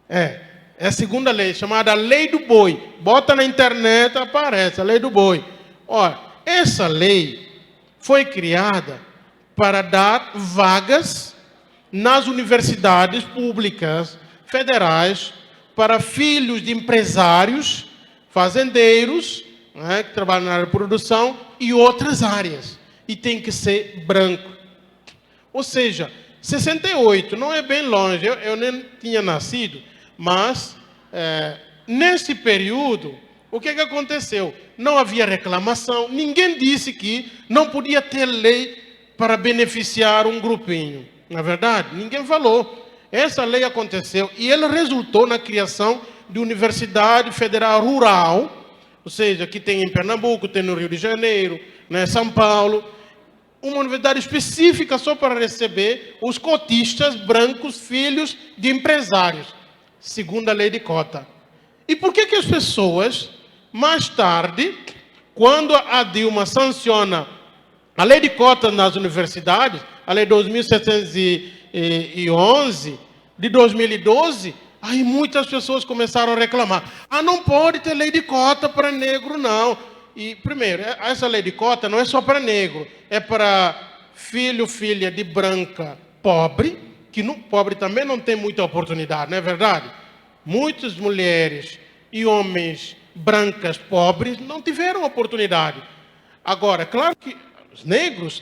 É a segunda lei, chamada Lei do Boi. Bota na internet, aparece, a Lei do Boi. Olha, essa lei foi criada para dar vagas nas universidades públicas federais para filhos de empresários, fazendeiros, né, que trabalham na área de produção e outras áreas. E tem que ser branco. Ou seja, 68 não é bem longe, eu nem tinha nascido, mas nesse período, o que aconteceu? Não havia reclamação, ninguém disse que não podia ter lei para beneficiar um grupinho. Na verdade, ninguém falou. Essa lei aconteceu e ela resultou na criação de Universidade Federal Rural, ou seja, que tem em Pernambuco, tem no Rio de Janeiro, né, São Paulo, uma universidade específica só para receber os cotistas brancos, filhos de empresários, segundo a lei de cota. E por que as pessoas, mais tarde, quando a Dilma sanciona a lei de cota nas universidades, a lei 2711 de 2012, aí muitas pessoas começaram a reclamar. Não pode ter lei de cota para negro, não. E, primeiro, essa lei de cota não é só para negro, é para filho, filha de branca pobre, que pobre também não tem muita oportunidade, não é verdade? Muitas mulheres e homens brancas pobres não tiveram oportunidade. Agora, claro que os negros,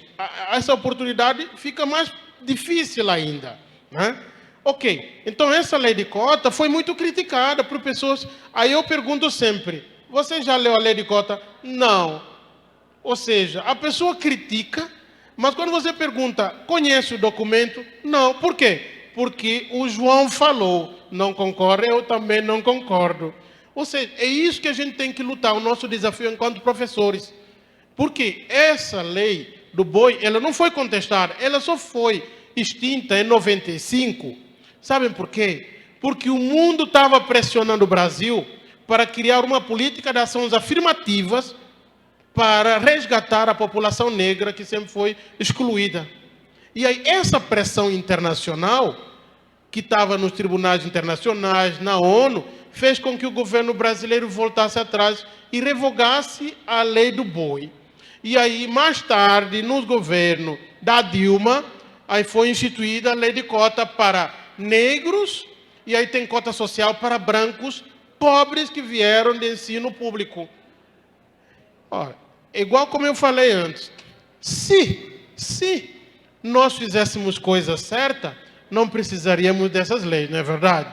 essa oportunidade fica mais difícil ainda, né? Ok, então essa lei de cota foi muito criticada por pessoas. Aí eu pergunto sempre, você já leu a lei de cota? Não. Ou seja, a pessoa critica, mas quando você pergunta, conhece o documento? Não. Por quê? Porque o João falou. Não concorda? Eu também não concordo. Ou seja, é isso que a gente tem que lutar, o nosso desafio enquanto professores. Porque essa lei do boi, ela não foi contestada, ela só foi extinta em 95. Sabem por quê? Porque o mundo estava pressionando o Brasil para criar uma política de ações afirmativas para resgatar a população negra que sempre foi excluída. E aí essa pressão internacional, que estava nos tribunais internacionais, na ONU, fez com que o governo brasileiro voltasse atrás e revogasse a lei do boi. E aí, mais tarde, no governo da Dilma, aí foi instituída a lei de cota para negros, e aí tem cota social para brancos pobres que vieram de ensino público. Olha, igual como eu falei antes, se nós fizéssemos coisa certa, não precisaríamos dessas leis, não é verdade?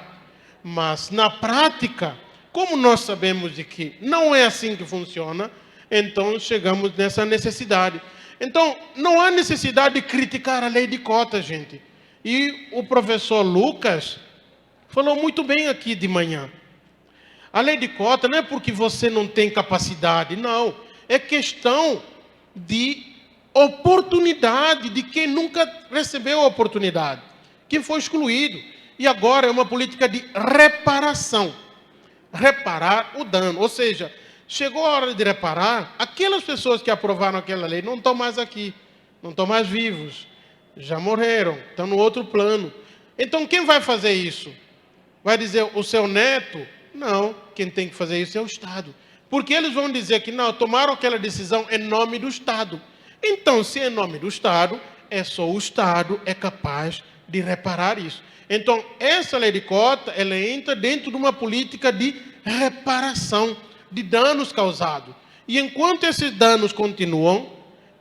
Mas, na prática, como nós sabemos de que não é assim que funciona, então chegamos nessa necessidade. Então, não há necessidade de criticar a lei de cota, gente. E o professor Lucas falou muito bem aqui de manhã. A lei de cota não é porque você não tem capacidade, não. É questão de oportunidade de quem nunca recebeu a oportunidade, quem foi excluído. E agora é uma política de reparação. Reparar o dano. Ou seja, chegou a hora de reparar, aquelas pessoas que aprovaram aquela lei não estão mais aqui, não estão mais vivos, já morreram, estão no outro plano. Então quem vai fazer isso? Vai dizer o seu neto? Não, quem tem que fazer isso é o Estado. Porque eles vão dizer que não, tomaram aquela decisão em nome do Estado. Então, se é em nome do Estado, é só o Estado é capaz de reparar isso. Então, essa lei de cota, ela entra dentro de uma política de reparação de danos causados. E enquanto esses danos continuam,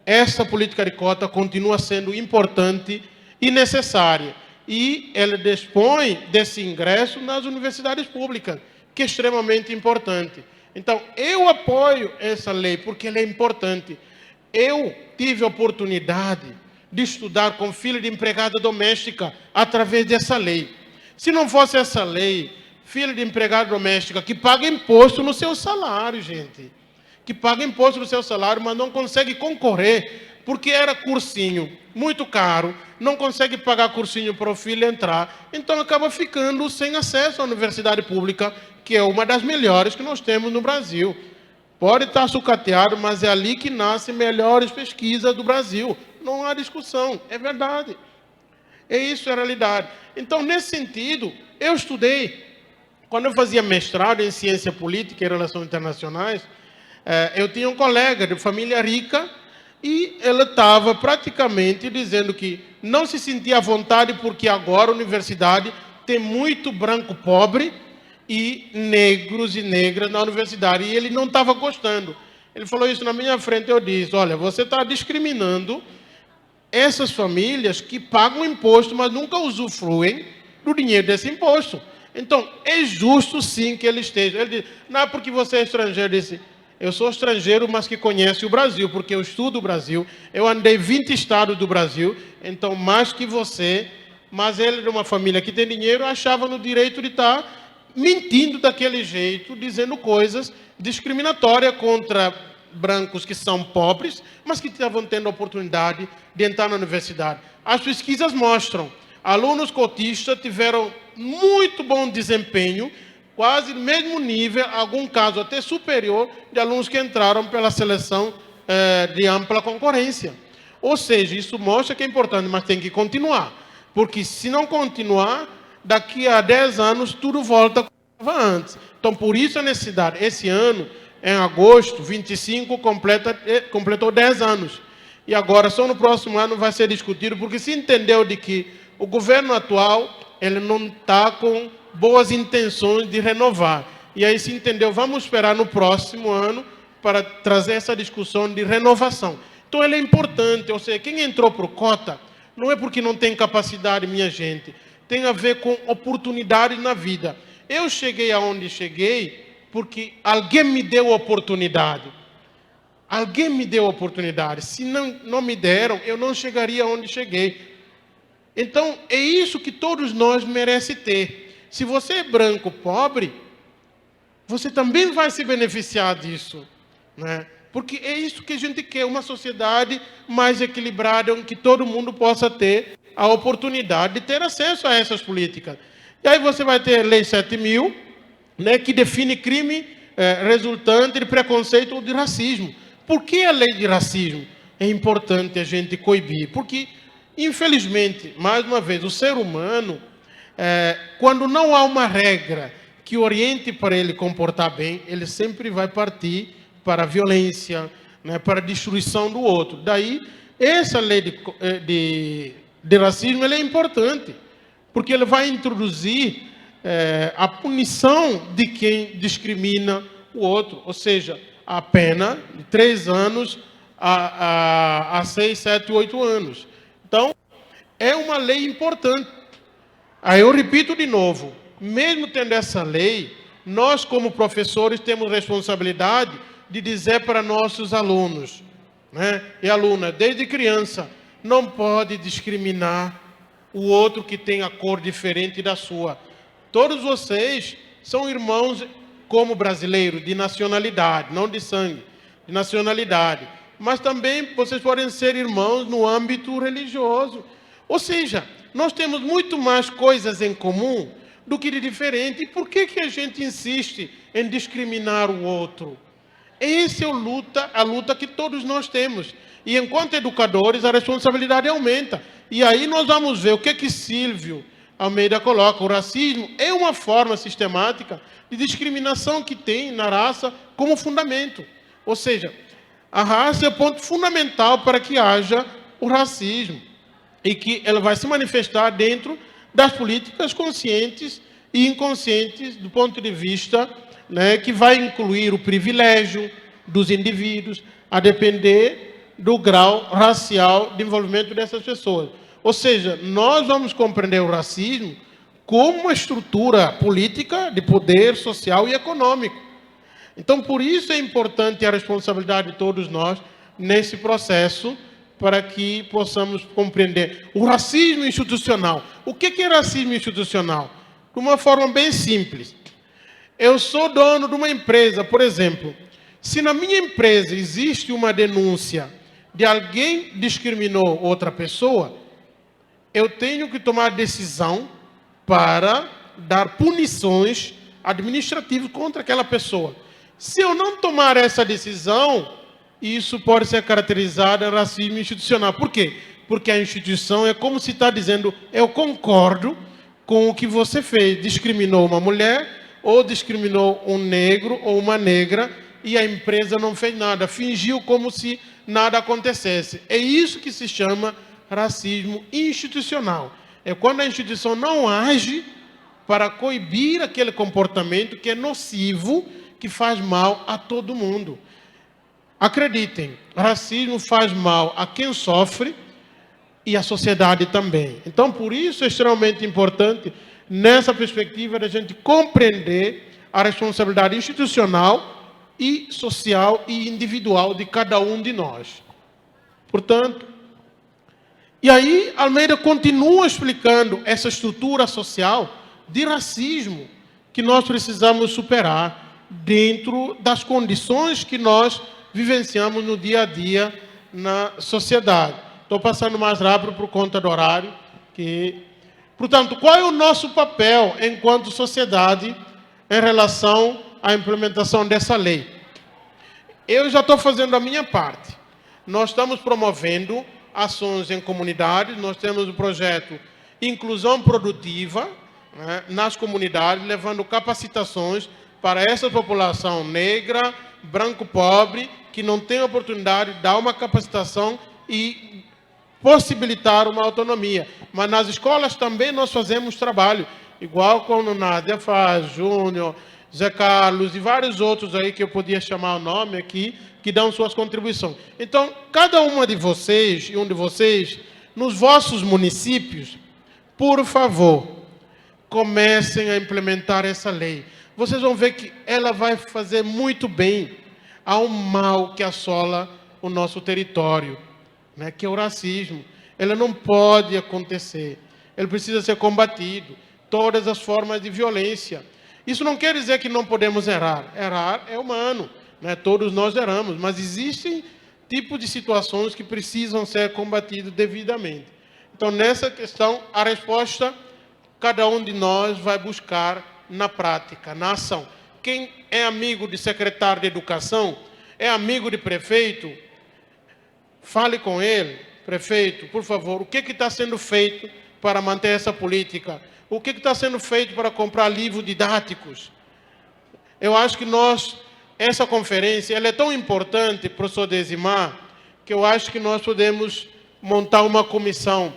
essa política de cota continua sendo importante e necessária. E ela dispõe desse ingresso nas universidades públicas, que é extremamente importante. Então, eu apoio essa lei porque ela é importante. Eu tive a oportunidade de estudar com filho de empregada doméstica através dessa lei. Se não fosse essa lei, filho de empregada doméstica que paga imposto no seu salário, gente, que paga imposto no seu salário, mas não consegue concorrer, porque era cursinho muito caro, não consegue pagar cursinho para o filho entrar, então acaba ficando sem acesso à universidade pública, que é uma das melhores que nós temos no Brasil. Pode estar sucateado, mas é ali que nascem melhores pesquisas do Brasil. Não há discussão, é verdade. É isso a realidade. Então, nesse sentido, eu estudei. Quando eu fazia mestrado em ciência política e relações internacionais, eu tinha um colega de família rica e ele estava praticamente dizendo que não se sentia à vontade porque agora a universidade tem muito branco pobre e negros e negras na universidade. E ele não estava gostando. Ele falou isso na minha frente. Eu disse, olha, você está discriminando essas famílias que pagam imposto, mas nunca usufruem do dinheiro desse imposto. Então, é justo sim que ele esteja. Ele disse, não é porque você é estrangeiro. Ele disse, eu sou estrangeiro, mas que conhece o Brasil, porque eu estudo o Brasil. Eu andei 20 estados do Brasil, então mais que você. Mas ele, de uma família que tem dinheiro, achava no direito de estar mentindo daquele jeito, dizendo coisas discriminatórias contra brancos que são pobres, mas que estavam tendo a oportunidade de entrar na universidade. As pesquisas mostram, alunos cotistas tiveram muito bom desempenho, quase no mesmo nível, algum caso até superior, de alunos que entraram pela seleção de ampla concorrência. Ou seja, isso mostra que é importante, mas tem que continuar. Porque se não continuar, daqui a 10 anos, tudo volta como estava antes. Então, por isso a necessidade. Esse ano, em agosto, 25, completou 10 anos. E agora, só no próximo ano vai ser discutido, porque se entendeu de que o governo atual ele não está com boas intenções de renovar. E aí se entendeu, vamos esperar no próximo ano para trazer essa discussão de renovação. Então, ele é importante, ou seja, quem entrou para o cota, não é porque não tem capacidade, minha gente, tem a ver com oportunidades na vida. Eu cheguei aonde cheguei porque alguém me deu oportunidade. Alguém me deu oportunidade. Se não me deram, eu não chegaria aonde cheguei. Então, é isso que todos nós merecemos ter. Se você é branco, pobre, você também vai se beneficiar disso, né? Porque é isso que a gente quer, uma sociedade mais equilibrada, onde todo mundo possa ter a oportunidade de ter acesso a essas políticas. E aí você vai ter a Lei 7.000, né, que define crime resultante de preconceito ou de racismo. Por que a lei de racismo é importante a gente coibir? Porque, infelizmente, mais uma vez, o ser humano, quando não há uma regra que oriente para ele comportar bem, ele sempre vai partir para a violência, né, para a destruição do outro. Daí, essa lei de racismo ela é importante, porque ele vai introduzir a punição de quem discrimina o outro, ou seja, a pena de 3 anos a 6, 7, 8 anos. Então, é uma lei importante. Aí eu repito de novo, mesmo tendo essa lei, nós como professores temos responsabilidade de dizer para nossos alunos, né, e alunas, desde criança, não pode discriminar o outro que tem a cor diferente da sua. Todos vocês são irmãos como brasileiros, de nacionalidade, não de sangue, de nacionalidade. Mas também vocês podem ser irmãos no âmbito religioso. Ou seja, nós temos muito mais coisas em comum do que de diferente. E por que a gente insiste em discriminar o outro? Essa é a luta que todos nós temos. E enquanto educadores, a responsabilidade aumenta. E aí nós vamos ver o que Silvio Almeida coloca. O racismo é uma forma sistemática de discriminação que tem na raça como fundamento. Ou seja, a raça é o ponto fundamental para que haja o racismo. E que ela vai se manifestar dentro das políticas conscientes e inconscientes do ponto de vista, né, que vai incluir o privilégio dos indivíduos, a depender do grau racial de envolvimento dessas pessoas. Ou seja, nós vamos compreender o racismo como uma estrutura política de poder social e econômico. Então, por isso é importante a responsabilidade de todos nós nesse processo, para que possamos compreender o racismo institucional. O que é racismo institucional? De uma forma bem simples. Eu sou dono de uma empresa, por exemplo. Se na minha empresa existe uma denúncia de alguém discriminou outra pessoa, eu tenho que tomar decisão para dar punições administrativas contra aquela pessoa. Se eu não tomar essa decisão, isso pode ser caracterizado como racismo institucional. Por quê? Porque a instituição é como se está dizendo, eu concordo com o que você fez. Discriminou uma mulher, ou discriminou um negro ou uma negra, e a empresa não fez nada, fingiu como se nada acontecesse. É isso que se chama racismo institucional. É quando a instituição não age para coibir aquele comportamento que é nocivo, que faz mal a todo mundo. Acreditem, racismo faz mal a quem sofre e à sociedade também. Então, por isso é extremamente importante, nessa perspectiva, da gente compreender a responsabilidade institucional e social e individual de cada um de nós. Portanto, e aí Almeida continua explicando essa estrutura social de racismo que nós precisamos superar dentro das condições que nós vivenciamos no dia a dia na sociedade. Estou passando mais rápido por conta do horário. Portanto, qual é o nosso papel enquanto sociedade em relação à implementação dessa lei? Eu já estou fazendo a minha parte. Nós estamos promovendo ações em comunidades, nós temos o projeto Inclusão Produtiva, né, nas comunidades, levando capacitações para essa população negra, branco pobre, que não tem oportunidade de dar uma capacitação e possibilitar uma autonomia. Mas nas escolas também nós fazemos trabalho, igual como Nádia faz, Júnior, Zé Carlos e vários outros aí que eu podia chamar o nome aqui, que dão suas contribuições. Então, cada uma de vocês e um de vocês, nos vossos municípios, por favor, comecem a implementar essa lei. Vocês vão ver que ela vai fazer muito bem ao mal que assola o nosso território, né, que é o racismo. Ele não pode acontecer. Ele precisa ser combatido. Todas as formas de violência. Isso não quer dizer que não podemos errar. Errar é humano, né? Todos nós erramos, mas existem tipos de situações que precisam ser combatidas devidamente. Então, nessa questão, a resposta, cada um de nós vai buscar na prática, na ação. Quem é amigo de secretário de educação, é amigo de prefeito, fale com ele, prefeito, por favor, o que está sendo feito para manter essa política? O que está sendo feito para comprar livros didáticos? Eu acho que essa conferência, ela é tão importante, professor Desimar, que eu acho que nós podemos montar uma comissão,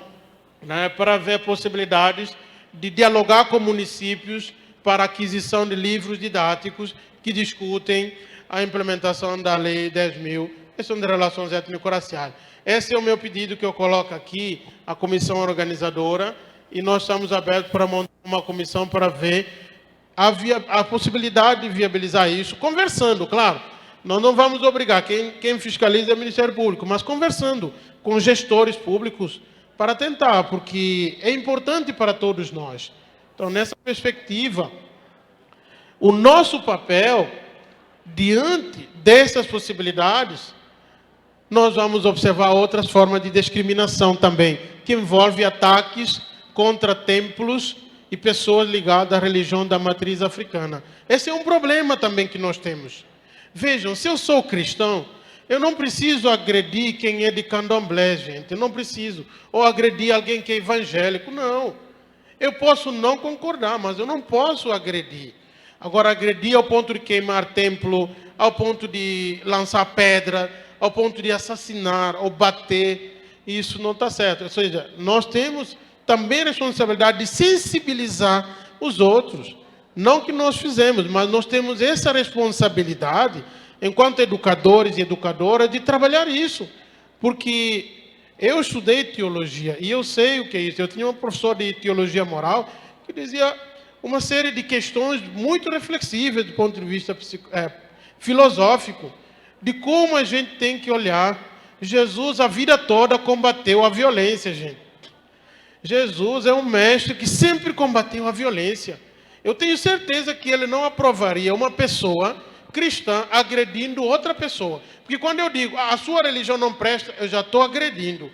né, para ver possibilidades de dialogar com municípios para a aquisição de livros didáticos que discutem a implementação da Lei 10.000, questão de relações étnico-raciais. Esse é o meu pedido que eu coloco aqui, à comissão organizadora, e nós estamos abertos para montar uma comissão para ver a possibilidade de viabilizar isso, conversando, claro. Nós não vamos obrigar, quem fiscaliza é o Ministério Público, mas conversando com gestores públicos para tentar, porque é importante para todos nós. Então, nessa perspectiva, o nosso papel, diante dessas possibilidades, nós vamos observar outras formas de discriminação também, que envolve ataques contra templos e pessoas ligadas à religião da matriz africana. Esse é um problema também que nós temos. Vejam, se eu sou cristão, eu não preciso agredir quem é de candomblé, gente. Eu não preciso. Ou agredir alguém que é evangélico. Não. Eu posso não concordar, mas eu não posso agredir. Agora, agredir ao ponto de queimar templo, ao ponto de lançar pedra, ao ponto de assassinar ou bater, isso não está certo. Ou seja, nós temos também a responsabilidade de sensibilizar os outros. Não que nós fizemos, mas nós temos essa responsabilidade, enquanto educadores e educadoras, de trabalhar isso. Porque eu estudei teologia e eu sei o que é isso. Eu tinha um professor de teologia moral que dizia uma série de questões muito reflexivas do ponto de vista filosófico, de como a gente tem que olhar. Jesus, a vida toda, combateu a violência, gente. Jesus é um mestre que sempre combateu a violência. Eu tenho certeza que ele não aprovaria uma pessoa cristã agredindo outra pessoa. Porque quando eu digo, a sua religião não presta, eu já estou agredindo.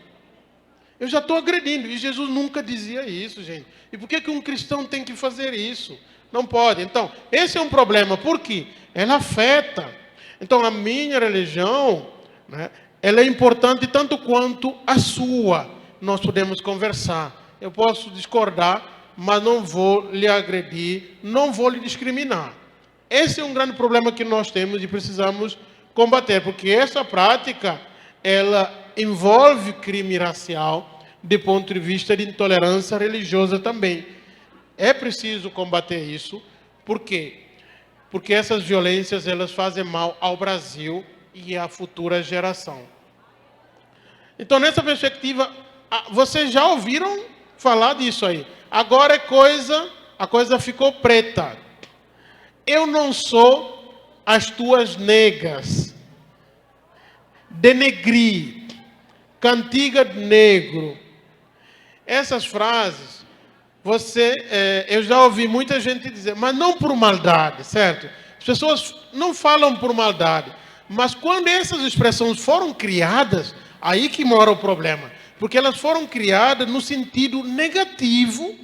Eu já estou agredindo. E Jesus nunca dizia isso, gente. E por que um cristão tem que fazer isso? Não pode. Então, esse é um problema. Por quê? Ela afeta. Então, a minha religião, né, ela é importante tanto quanto a sua. nós podemos conversar. Eu posso discordar, mas não vou lhe agredir, não vou lhe discriminar. Esse é um grande problema que nós temos e precisamos combater, porque essa prática, ela envolve crime racial, do ponto de vista de intolerância religiosa também. É preciso combater isso. Por quê? Porque essas violências, elas fazem mal ao Brasil e à futura geração. Então, nessa perspectiva, vocês já ouviram falar disso aí. Agora a coisa ficou preta. Eu não sou as tuas negas. Denegri. Cantiga de negro. Essas frases, eu já ouvi muita gente dizer, mas não por maldade, certo? As pessoas não falam por maldade. Mas quando essas expressões foram criadas, aí que mora o problema. Porque elas foram criadas no sentido negativo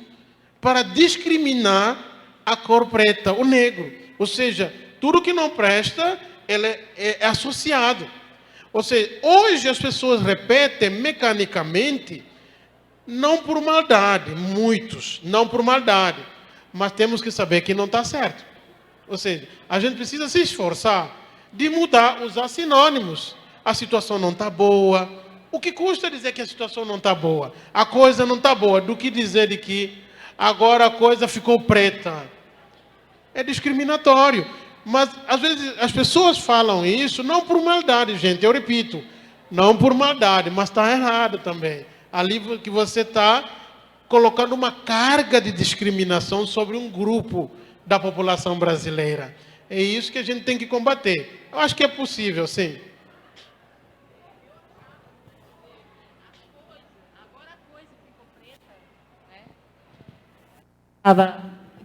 para discriminar a cor preta, o negro. Ou seja, tudo que não presta, ele é associado. Ou seja, hoje as pessoas repetem mecanicamente, não por maldade, muitos, não por maldade. Mas temos que saber que não está certo. Ou seja, a gente precisa se esforçar de mudar, usar sinônimos. A situação não está boa. O que custa dizer que a situação não está boa? A coisa não está boa, do que dizer de que agora a coisa ficou preta. É discriminatório. Mas, às vezes, as pessoas falam isso não por maldade, gente. Eu repito, não por maldade, mas está errado também. Ali que você está colocando uma carga de discriminação sobre um grupo da população brasileira. É isso que a gente tem que combater. Eu acho que é possível, sim.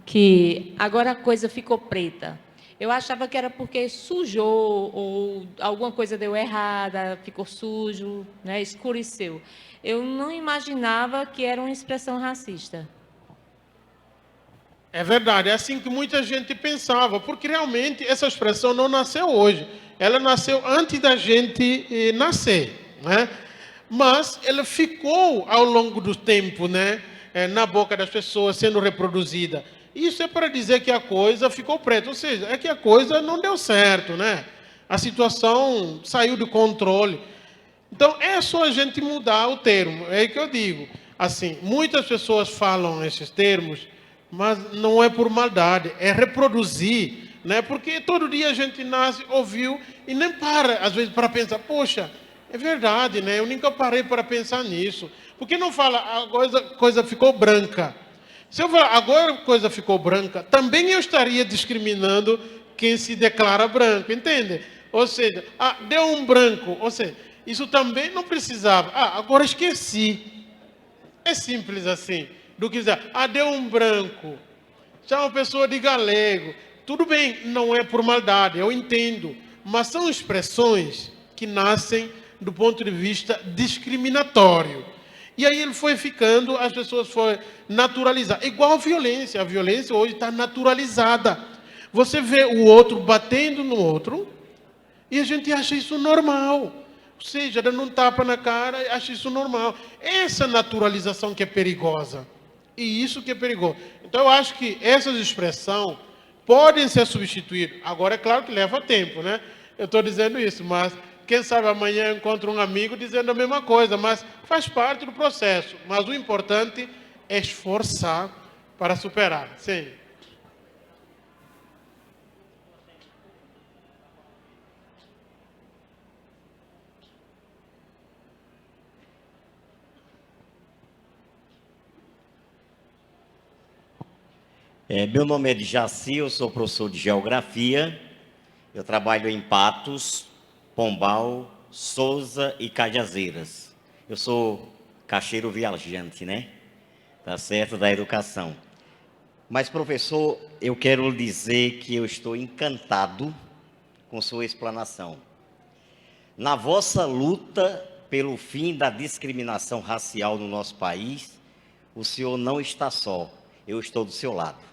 Que agora a coisa ficou preta. Eu achava que era porque sujou ou alguma coisa deu errada, ficou sujo, né, escureceu. Eu não imaginava que era uma expressão racista. É verdade, é assim que muita gente pensava, porque realmente essa expressão não nasceu hoje. Ela nasceu antes da gente nascer, né? Mas ela ficou ao longo do tempo, né, na boca das pessoas, sendo reproduzida. Isso é para dizer que a coisa ficou preta, ou seja, é que a coisa não deu certo, né? A situação saiu do controle. Então, é só a gente mudar o termo, é aí que eu digo. Assim, muitas pessoas falam esses termos, mas não é por maldade, é reproduzir, né? Porque todo dia a gente nasce, ouviu, e nem para, às vezes, para pensar, poxa, é verdade, né? Eu nunca parei para pensar nisso. Por que não fala, a coisa ficou branca? Se eu falar, agora a coisa ficou branca, também eu estaria discriminando quem se declara branco, entende? Ou seja, deu um branco, ou seja, isso também não precisava. Agora esqueci. É simples assim. Do que dizer, deu um branco. Chama uma pessoa de galego. Tudo bem, não é por maldade, eu entendo. Mas são expressões que nascem do ponto de vista discriminatório. E aí ele foi ficando, as pessoas foram naturalizar. Igual a violência hoje está naturalizada. Você vê o outro batendo no outro e a gente acha isso normal. Ou seja, dando um tapa na cara e acha isso normal. Essa naturalização que é perigosa. E isso que é perigoso. Então eu acho que essas expressões podem ser substituídas. Agora é claro que leva tempo, né? Eu estou dizendo isso, mas quem sabe amanhã eu encontro um amigo dizendo a mesma coisa, mas faz parte do processo. Mas o importante é esforçar para superar. Sim. Meu nome é Jaci, eu sou professor de Geografia. Eu trabalho em Patos, Pombal, Souza e Cajazeiras. Eu sou caixeiro viajante, né? Tá certo, da educação. Mas, professor, eu quero dizer que eu estou encantado com sua explanação. Na vossa luta pelo fim da discriminação racial no nosso país, o senhor não está só, eu estou do seu lado.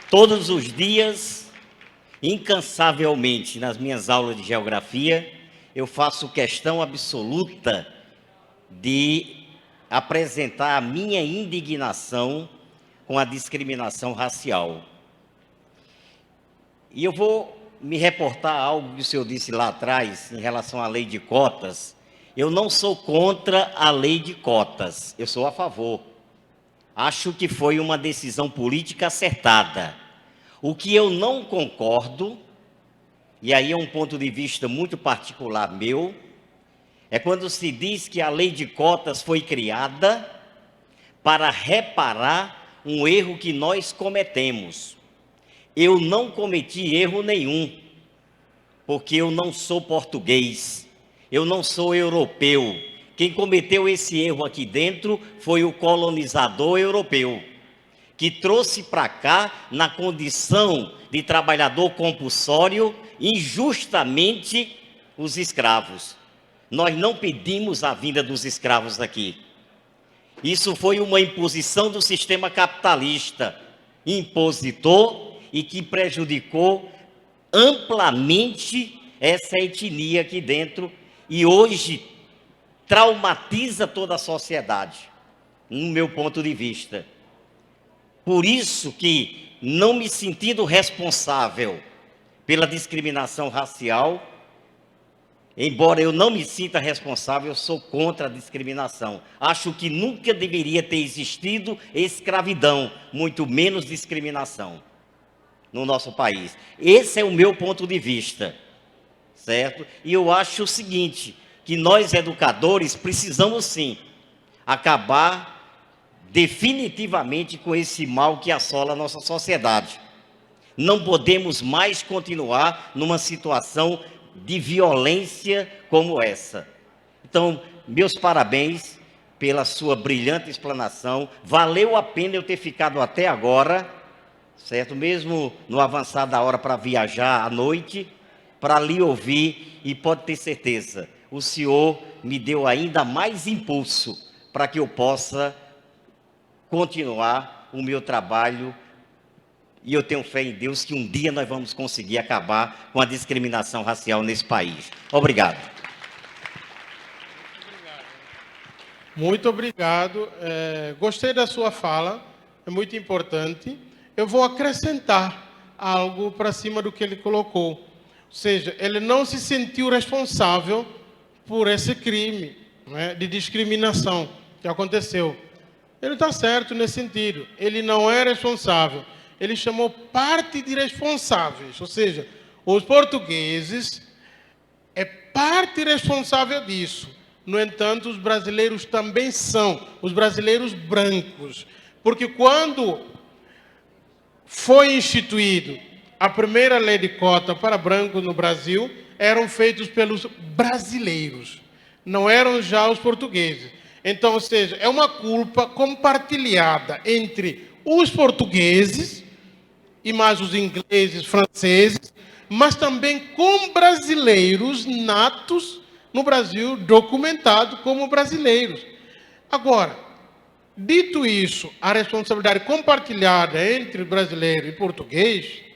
Todos os dias, incansavelmente, nas minhas aulas de geografia, eu faço questão absoluta de apresentar a minha indignação com a discriminação racial. E eu vou me reportar a algo que o senhor disse lá atrás, em relação à lei de cotas. Eu não sou contra a lei de cotas, eu sou a favor. Acho que foi uma decisão política acertada. O que eu não concordo, e aí é um ponto de vista muito particular meu, é quando se diz que a lei de cotas foi criada para reparar um erro que nós cometemos. Eu não cometi erro nenhum, porque eu não sou português, eu não sou europeu. Quem cometeu esse erro aqui dentro foi o colonizador europeu, que trouxe para cá, na condição de trabalhador compulsório, injustamente os escravos. Nós não pedimos a vinda dos escravos aqui. Isso foi uma imposição do sistema capitalista, impositor, e que prejudicou amplamente essa etnia aqui dentro, e hoje traumatiza toda a sociedade, no meu ponto de vista. Por isso que, não me sentindo responsável pela discriminação racial, embora eu não me sinta responsável, eu sou contra a discriminação. Acho que nunca deveria ter existido escravidão, muito menos discriminação no nosso país. Esse é o meu ponto de vista, certo? E eu acho o seguinte, que nós educadores precisamos sim acabar definitivamente com esse mal que assola a nossa sociedade. Não podemos mais continuar numa situação de violência como essa. Então, meus parabéns pela sua brilhante explanação. Valeu a pena eu ter ficado até agora, certo? Mesmo no avançar da hora para viajar à noite, para lhe ouvir, e pode ter certeza, o senhor me deu ainda mais impulso para que eu possa continuar o meu trabalho, e eu tenho fé em Deus que um dia nós vamos conseguir acabar com a discriminação racial nesse país. Obrigado. Muito obrigado. Gostei da sua fala, é muito importante. Eu vou acrescentar algo para cima do que ele colocou. Ou seja, ele não se sentiu responsável por esse crime, né, de discriminação que aconteceu. Ele está certo nesse sentido. Ele não é responsável. Ele chamou parte de responsáveis. Ou seja, os portugueses é parte responsável disso. No entanto, os brasileiros também são, os brasileiros brancos. Porque quando foi instituído a primeira lei de cota para brancos no Brasil, eram feitos pelos brasileiros, não eram já os portugueses. Então, ou seja, é uma culpa compartilhada entre os portugueses e mais os ingleses, franceses, mas também com brasileiros natos no Brasil, documentados como brasileiros. Agora, dito isso, a responsabilidade compartilhada entre brasileiro e português,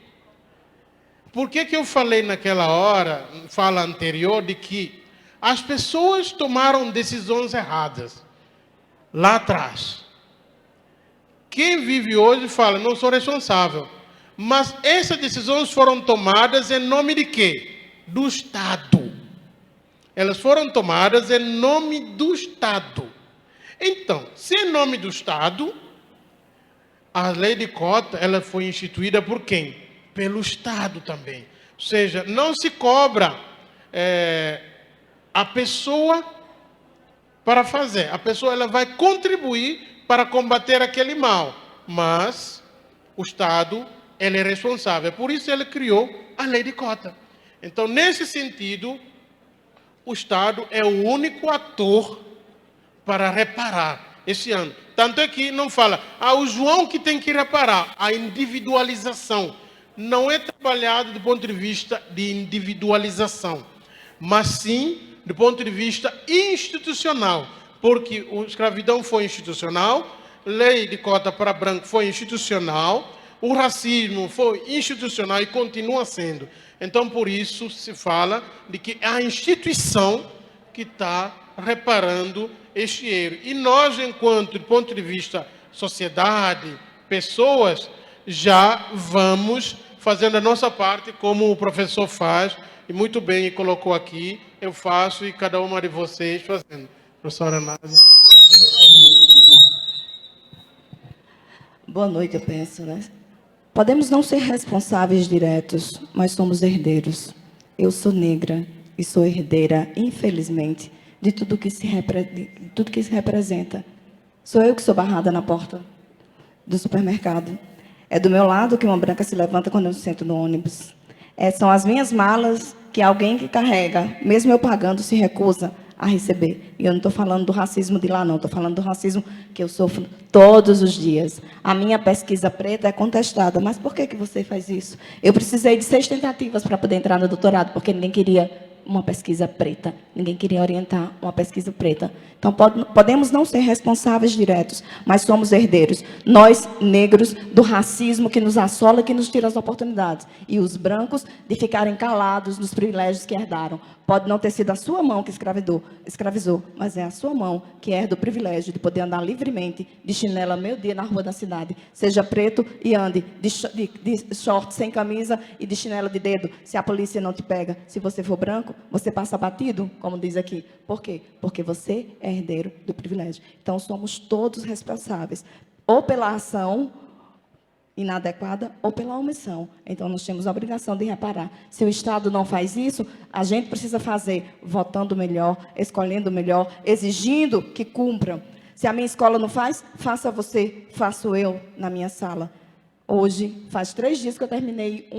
por que eu falei naquela hora, fala anterior, de que as pessoas tomaram decisões erradas lá atrás? Quem vive hoje fala, não sou responsável. Mas essas decisões foram tomadas em nome de quê? Do Estado. Elas foram tomadas em nome do Estado. Então, se em nome do Estado, a lei de cota, ela foi instituída por quem? Pelo Estado também. Ou seja, não se cobra a pessoa para fazer. A pessoa ela vai contribuir para combater aquele mal. Mas o Estado, ele é responsável. Por isso ele criou a lei de cota. Então, nesse sentido, o Estado é o único ator para reparar esse ano. Tanto é que não fala, o João que tem que reparar. A individualização não é trabalhado do ponto de vista de individualização, mas sim do ponto de vista institucional, porque a escravidão foi institucional, lei de cota para branco foi institucional, o racismo foi institucional e continua sendo. Então, por isso, se fala de que é a instituição que está reparando este erro. E nós, enquanto, do ponto de vista sociedade, pessoas, já vamos fazendo a nossa parte, como o professor faz, e muito bem colocou aqui, eu faço e cada uma de vocês fazendo. Professora Nádia. Boa noite, eu penso, né? Podemos não ser responsáveis diretos, mas somos herdeiros. Eu sou negra e sou herdeira, infelizmente, de tudo que se representa. Sou eu que sou barrada na porta do supermercado. É do meu lado que uma branca se levanta quando eu sento no ônibus. São as minhas malas que alguém que carrega, mesmo eu pagando, se recusa a receber. E eu não estou falando do racismo de lá, não. Estou falando do racismo que eu sofro todos os dias. A minha pesquisa preta é contestada. Mas por que você faz isso? Eu precisei de 6 tentativas para poder entrar no doutorado, porque ninguém queria uma pesquisa preta. Ninguém queria orientar uma pesquisa preta. Então, podemos não ser responsáveis diretos, mas somos herdeiros. Nós, negros, do racismo que nos assola e que nos tira as oportunidades. E os brancos de ficarem calados nos privilégios que herdaram. Pode não ter sido a sua mão que escravizou, mas é a sua mão que herda o privilégio de poder andar livremente, de chinela meio dia na rua da cidade. Seja preto e ande de short sem camisa e de chinela de dedo. Se a polícia não te pega, se você for branco, você passa batido, como diz aqui. Por quê? Porque você é herdeiro do privilégio. Então, somos todos responsáveis, ou pela ação inadequada ou pela omissão. Então, nós temos a obrigação de reparar. Se o Estado não faz isso, a gente precisa fazer, votando melhor, escolhendo melhor, exigindo que cumpram. Se a minha escola não faz, faça você, faço eu na minha sala. Hoje, faz 3 dias que eu terminei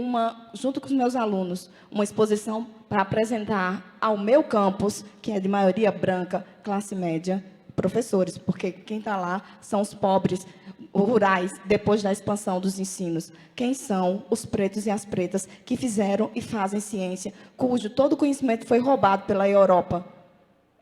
junto com os meus alunos, uma exposição para apresentar ao meu campus, que é de maioria branca, classe média, professores, porque quem está lá são os pobres rurais, depois da expansão dos ensinos. Quem são os pretos e as pretas que fizeram e fazem ciência, cujo todo o conhecimento foi roubado pela Europa?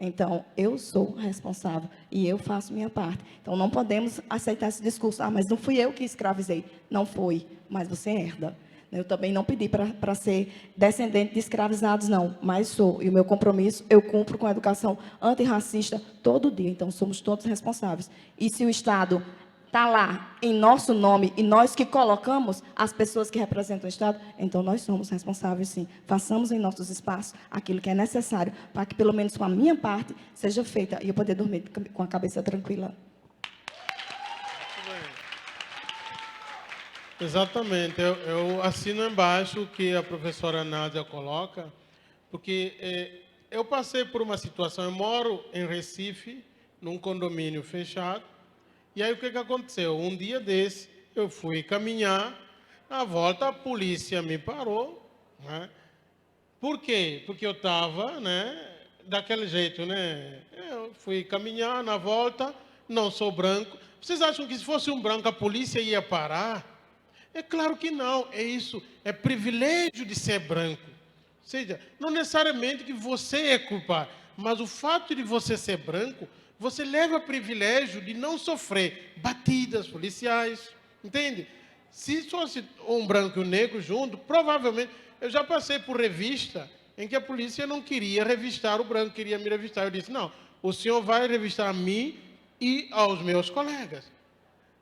Então, eu sou responsável e eu faço minha parte. Então, não podemos aceitar esse discurso. Mas não fui eu que escravizei. Não foi, mas você herda. Eu também não pedi para ser descendente de escravizados, não, mas sou. E o meu compromisso, eu cumpro com a educação antirracista todo dia. Então, somos todos responsáveis. E se o Estado está lá em nosso nome e nós que colocamos as pessoas que representam o Estado, então nós somos responsáveis, sim. Façamos em nossos espaços aquilo que é necessário para que, pelo menos com a minha parte, seja feita e eu poder dormir com a cabeça tranquila. Exatamente. Eu assino embaixo o que a professora Nádia coloca, porque eu passei por uma situação, eu moro em Recife, num condomínio fechado, e aí o que aconteceu? Um dia desse, eu fui caminhar, na volta a polícia me parou, né? Por quê? Porque eu estava, né, daquele jeito, né? Eu fui caminhar na volta, não sou branco. Vocês acham que se fosse um branco a polícia ia parar? É claro que não, é isso, é privilégio de ser branco. Ou seja, não necessariamente que você é culpado, mas o fato de você ser branco, você leva privilégio de não sofrer batidas policiais, entende? Se fosse um branco e um negro junto, provavelmente, eu já passei por revista em que a polícia não queria revistar o branco, queria me revistar. Eu disse, não, o senhor vai revistar a mim e aos meus colegas.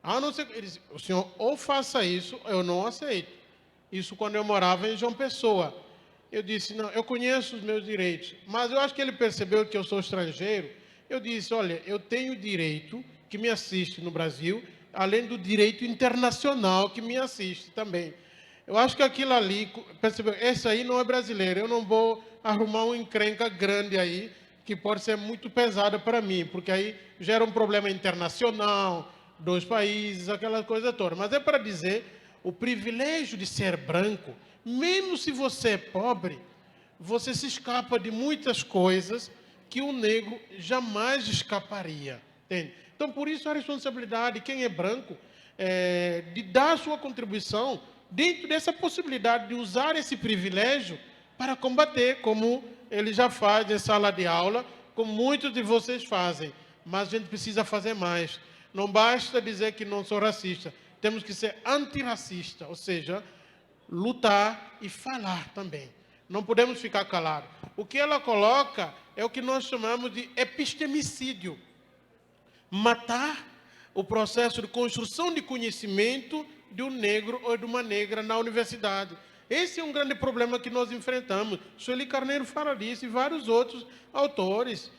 A não ser, ele disse, o senhor ou faça isso, eu não aceito. Isso quando eu morava em João Pessoa. Eu disse, não, eu conheço os meus direitos, mas eu acho que ele percebeu que eu sou estrangeiro. Eu disse, olha, eu tenho direito que me assiste no Brasil, além do direito internacional que me assiste também. Eu acho que aquilo ali, percebeu, esse aí não é brasileiro, eu não vou arrumar uma encrenca grande aí, que pode ser muito pesada para mim, porque aí gera um problema internacional, 2 países, aquela coisa toda. Mas é para dizer, o privilégio de ser branco, mesmo se você é pobre, você se escapa de muitas coisas que o negro jamais escaparia. Entende? Então, por isso a responsabilidade de quem é branco de dar a sua contribuição dentro dessa possibilidade de usar esse privilégio para combater, como ele já faz em sala de aula, como muitos de vocês fazem. Mas a gente precisa fazer mais. Não basta dizer que não sou racista. Temos que ser antirracista, ou seja, lutar e falar também. Não podemos ficar calados. O que ela coloca é o que nós chamamos de epistemicídio. Matar o processo de construção de conhecimento de um negro ou de uma negra na universidade. Esse é um grande problema que nós enfrentamos. Sueli Carneiro fala disso e vários outros autores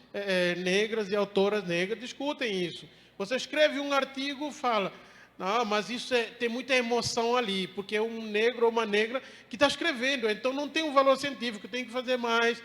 negras e autoras negras discutem isso. Você escreve um artigo, fala, não, mas isso tem muita emoção ali, porque é um negro ou uma negra que está escrevendo, então não tem um valor científico, tem que fazer mais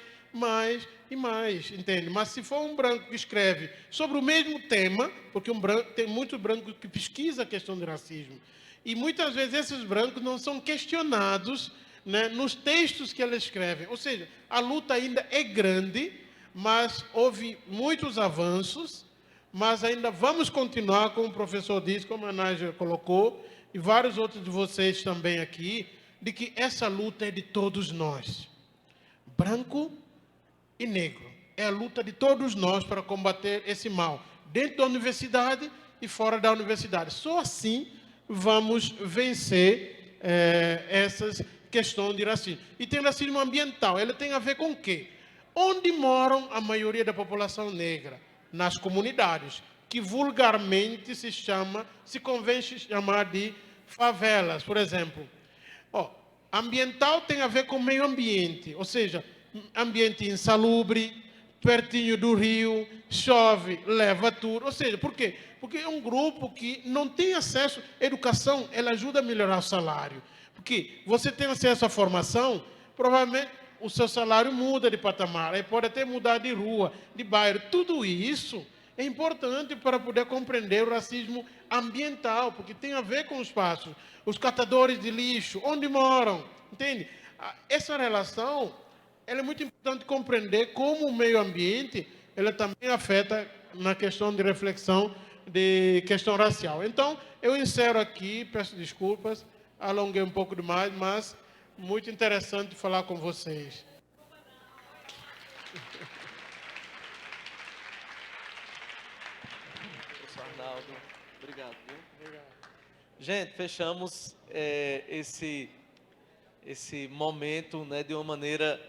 e mais, entende? Mas se for um branco que escreve sobre o mesmo tema, porque tem muitos brancos que pesquisam a questão do racismo, e muitas vezes esses brancos não são questionados, né, nos textos que eles escrevem. Ou seja, a luta ainda é grande, mas houve muitos avanços, mas ainda vamos continuar, como o professor disse, como a Nádia colocou, e vários outros de vocês também aqui, de que essa luta é de todos nós. Branco e negro. É a luta de todos nós para combater esse mal, dentro da universidade e fora da universidade. Só assim vamos vencer essas questões de racismo. E tem racismo ambiental. Ele tem a ver com o quê? Onde moram a maioria da população negra? Nas comunidades, que vulgarmente se convém chamar de favelas, por exemplo. Ambiental tem a ver com meio ambiente, ou seja, ambiente insalubre, pertinho do rio, chove, leva tudo. Ou seja, por quê? Porque é um grupo que não tem acesso à educação, ela ajuda a melhorar o salário. Porque você tem acesso à formação, provavelmente o seu salário muda de patamar, aí pode até mudar de rua, de bairro. Tudo isso é importante para poder compreender o racismo ambiental, porque tem a ver com os espaços. Os catadores de lixo, onde moram, entende? Essa relação, ela é muito importante compreender como o meio ambiente, ela também afeta na questão de reflexão de questão racial. Então, eu encerro aqui, peço desculpas, alonguei um pouco demais, mas muito interessante falar com vocês. Professor Arnaldo, obrigado. Obrigado. Gente, fechamos esse momento, né, de uma maneira